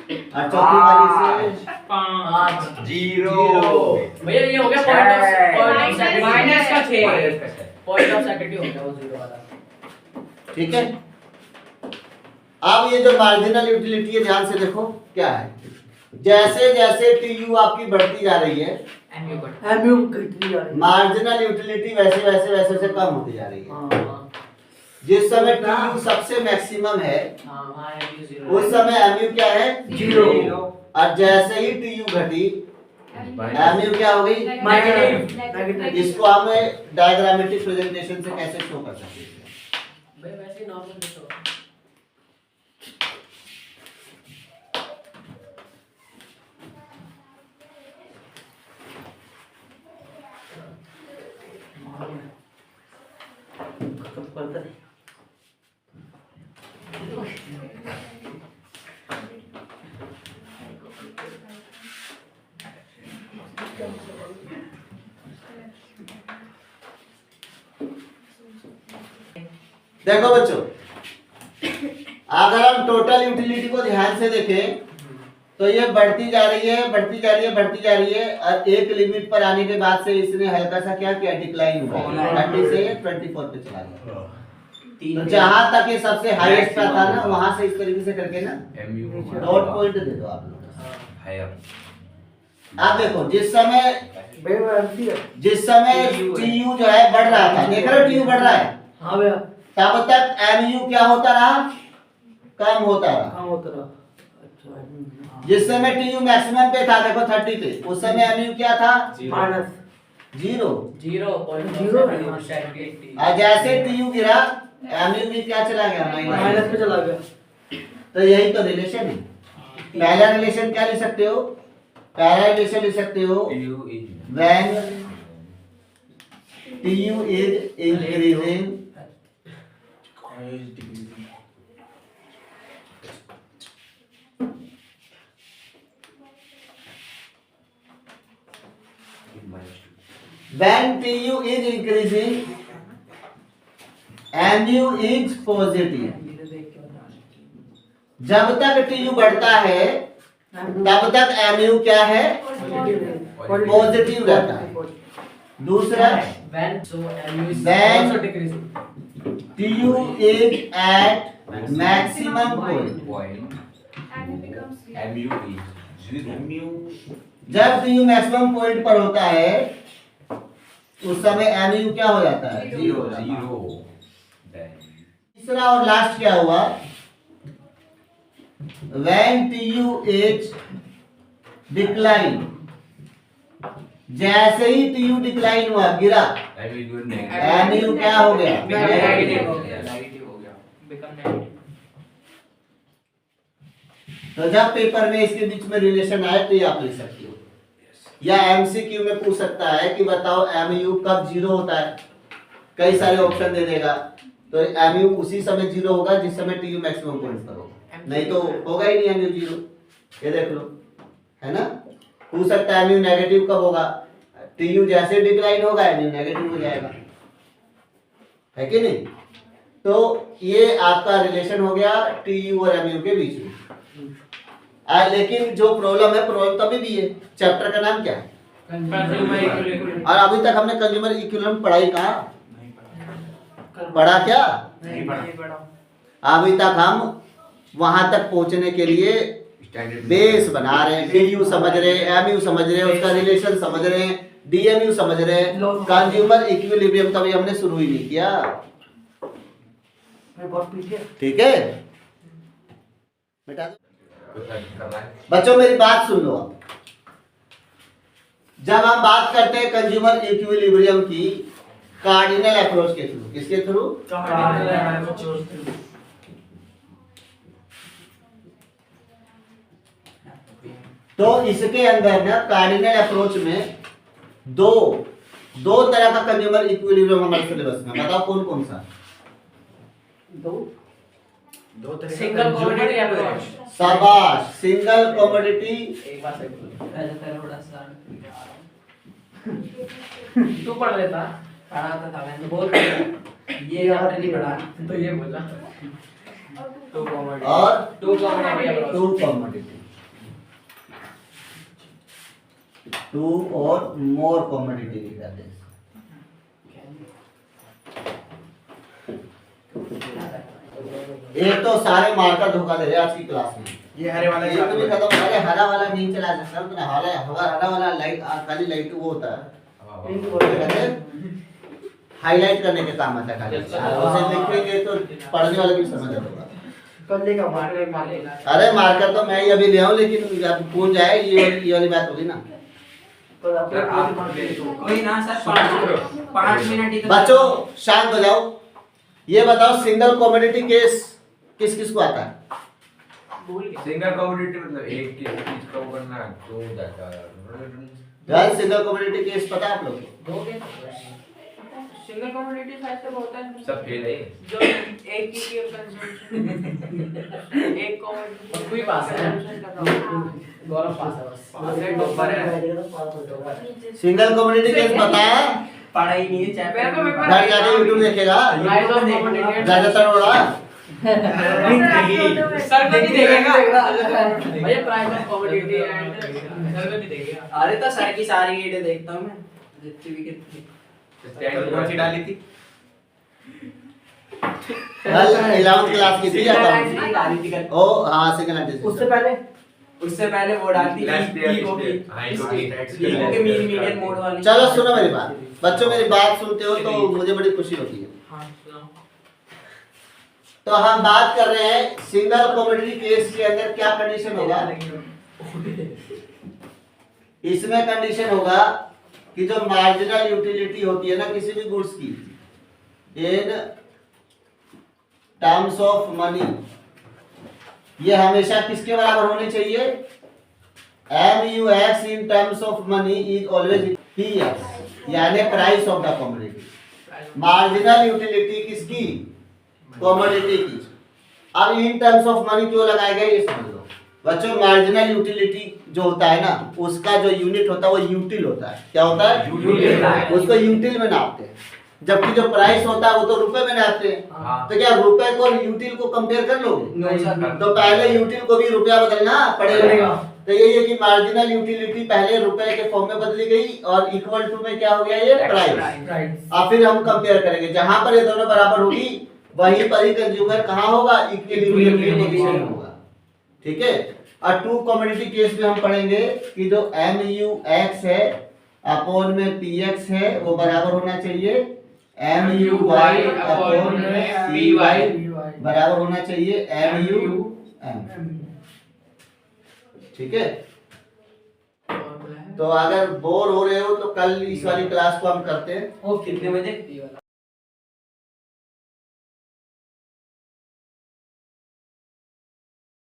और चौथी वाली से 5 0। भैया ये हो गया पॉइंट ऑफ सेकंड माइनस का 6 पॉइंट ऑफ सेकंड हो गया वो 0 वाला। ठीक है। अब ये जो मार्जिनल यूटिलिटी है, ध्यान से देखो क्या है, जैसे जैसे टीयू आपकी बढ़ती जा रही है, एमयू घटती जा रही है। मार्जिनल यूटिलिटी वैसे वैसे वैसे वैसे कम होती जा रही है। हाँ जिस समय टीयू सबसे मैक्सिमम है, हाँ एमयू 0 उस समय एमयू क्या है, 0। और जैसे ही टीयू घटी, एमयू क्या हो गई, नेगेटिव। इसको हम डायग्रामेटिक प्रेजेंटेशन से कैसे शो कर सकते हैं? भाई वैसे नॉर्मल देखो। देखो बच्चों, अगर हम टोटल यूटिलिटी को ध्यान से देखें तो ये बढ़ती जा रही है, बढ़ती जा रही है, बढ़ती जा रही है, और एक लिमिट पर आने के बाद से इसने हल्का सा क्या किया, डिक्लाइन हुआ, 30 से 24 पे चला गया। तो जहां तक ये सबसे हाईएस्ट पे था ना, वहां से इस तरीके से करके ना डॉट पॉइंट दे दो आप लोग। आप देखो जिस समय टीयू जो है बढ़ रहा था, देख रहे हो टीयू बढ़ रहा है, हाँ भैया तब तक एमयू क्या होता रहा, कम होता रहा। कहाँ होता रहा। जिस समय टीयू मैक्सिमम पे था, देखो 30 पे, उस समय एमयू क्या था, माइनस 0। 0.0 और जैसे टीयू गिरा, एमयू भी क्या चला गया, माइनस पे चला गया। तो यही तो रिलेशन है। पहला रिलेशन क्या ले सकते हो, पहला रिलेशन ले सकते हो when TU is increasing When TU is increasing, MU is positive. जब तक TU बढ़ता है तब तक MU क्या है, पॉजिटिव रहता है। दूसरा, when so MU is When- also decreasing. TU is at maximum point. And it becomes zero. MU is 0. MU जब TU मैक्सिमम पॉइंट पर होता है उस समय MU क्या हो जाता है, 0 हो जाता है। 0. Then तीसरा और लास्ट क्या हुआ, when TU is decline, जैसे ही TU डिक्लाइन हुआ, गिरा, MU is negative. MU क्या हो गया, Negative हो नेगेटिव। नेगेटिव हो गया. become negative. तो जब पेपर में इसके बीच में रिलेशन आए तो ये आप लिख सकते हो, या एमसीक्यू में पूछ सकता है कि बताओ MU कब 0 होता है, कई सारे ऑप्शन दे देगा, तो MU उसी समय 0 होगा जिस समय TU मैक्सिमम पॉइंट पर होगा, नहीं तो होगा ही नहीं MU 0। ये देख लो, है ना। पूछ सकता है MU नेगेटिव कब होगा, TU जैसे डिक्लाइन होगा MU नेगेटिव हो जाएगा, है कि नहीं। तो ये आपका रिलेशन हो गया TU और MU के बीच में। लेकिन जो प्रॉब्लम है, प्रॉब्लम तभी भी है। चैप्टर का नाम क्या है, Consumer equilibrium. और अभी तक हमने कंज्यूमर इक्विलिब्रियम पढ़ाई कहाँ, नहीं पढ़ा. पढ़ा क्या, नहीं पढ़ा. अभी तक हम वहां तक पहुंचने के लिए स्टैंडर्ड बेस बना रहे हैं। TU समझ रहे हैं, MU समझ रहे हैं, उसका रिलेशन समझ रहे हैं, DMU समझ रहे हैं, कंज्यूमर इक्विलिब्रियम कभी हमने शुरू ही नहीं किया, ठीक है बेटा। बच्चों मेरी बात सुन लो आप। जब हम बात करते हैं कंज्यूमर इक्विलिब्रियम की कार्डिनल अप्रोच के थ्रू, किसके थ्रू, तो इसके अंदर ना कार्डिनल अप्रोच में दो तरह का कंज्यूमर इक्विलिब्रियम हमारे सिलेबस में, बताओ कौन कौन सा। दो तरह Single commodity approach. शाबाश, सिंगल कमोडिटी, एक बार से तू पढ़ लेता, पढ़ाता था मैंने, बहुत ये आपने नहीं पढ़ा तो ये बोला तो कॉमेडी और two commodity approach. Two commodity, two और मोर कमोडिटी लिख जाते हैं। एक तो सारे मार्कर धोखा दे रहे हैं आज की क्लास में। ये हरे वाला एक तो भी खत्म, अरे हरा वाला नहीं चला सकता, तो हरा वाला लाइट, खाली लाइट वो होता है, हाईलाइट करने के काम आता है खाली, उसे लिखेंगे तो पढ़ने वाले भी समझ आएगा। कल्ले का मार्कर अरे मार्कर तो मैं ही अभी ले आऊं, लेकिन आप भूल जाए, ये वाली बात होगी ना। कोई ना सर, 5 मिनट ही तो बच्चों शांत हो जाओ। ये बताओ सिंगल कमोडिटी केस किस किस को आता है, भूल गए। सिंगल कमोडिटी मतलब एक चीज को करना दो डाटा यार सिंगल कमोडिटी केस पता है आप लोग को? सिंगल कम्युनिटी साइज से होता है सब फेल है जो एक ही कंजम्पशन एक कॉमन कोई पास है गौरव पास है बस टॉपर है। सिंगल कमोडिटी केस पता है, पढ़ा ही नहीं है चैप्टर में। घर जाके यूट्यूब देखेगा राइज ऑफ कम्युनिटी ज्यादातर हो रहा। सर को नहीं देखेगा भैया price of community and sir को नहीं देखेगा। अरे तो सर की सारी वीडियो देखता हूं मैं, जितनी भी कितनी स्टैंड कौन सी डाली थी कल 11th क्लास की थी या कब? ओ हाँ सेकंड एडिशन। उससे पहले वो डालती Last year ईगो की ईगो की ईगो के मीडियम मोड वाली। चलो सुनो मेरी बात, बच्चों मेरी बात सुनते हो तो मुझे बड़ी खुशी होती है। हां सुनाओ। तो हम बात कर रहे हैं सिंगल कमोडिटी केस के अंदर क्या कंडीशन होगा। इसमें कंडीशन होगा कि जो मार्जिनल यूटिलिटी होती है ना किसी भी गुड्स की, इन टर्म्स ऑफ मनी, ये हमेशा किसके बराबर होनी चाहिए, MUX in terms of money is always PX, यानी price of the commodity. Marginal utility किसकी, कमोडिटी की। अब इन टर्म्स ऑफ मनी क्यों लगाया गया ये समझ लो। बच्चों मार्जिनल यूटिलिटी जो होता है ना, उसका जो यूनिट होता है वो यूटिल होता है। क्या होता है? यूटिल। उसको यूटिल में नापते हैं, जबकि जो प्राइस होता है वो तो रुपए में नापते हैं। हाँ। तो क्या रुपए को और यूटिल को कंपेयर कर लोगे? नहीं सर। तो पहले यूटिल को भी रुपया बदलना पड़ेगा। तो यही है कि मार्जिनल यूटिलिटी पहले रुपए के फॉर्म में बदली गई और इक्वल टू में क्या हो गया ये प्राइस। राइट। और फिर हम कंपेयर करेंगे, जहां पर ये दोनों बराबर होगी वहीं पर ही कंज्यूमर कहाँ होगा? इक्विलिब्रियम की पोजीशन में होगा। ठीक है। और टू कमोडिटी केस में हम पढ़ेंगे कि जो MUX है अपॉन में PX है वो बराबर होना चाहिए MUY अपॉन में PY बराबर होना चाहिए MUM। ठीक है। तो अगर बोर हो रहे हो तो कल इस वाली क्लास को हम करते हैं। कितने बजे?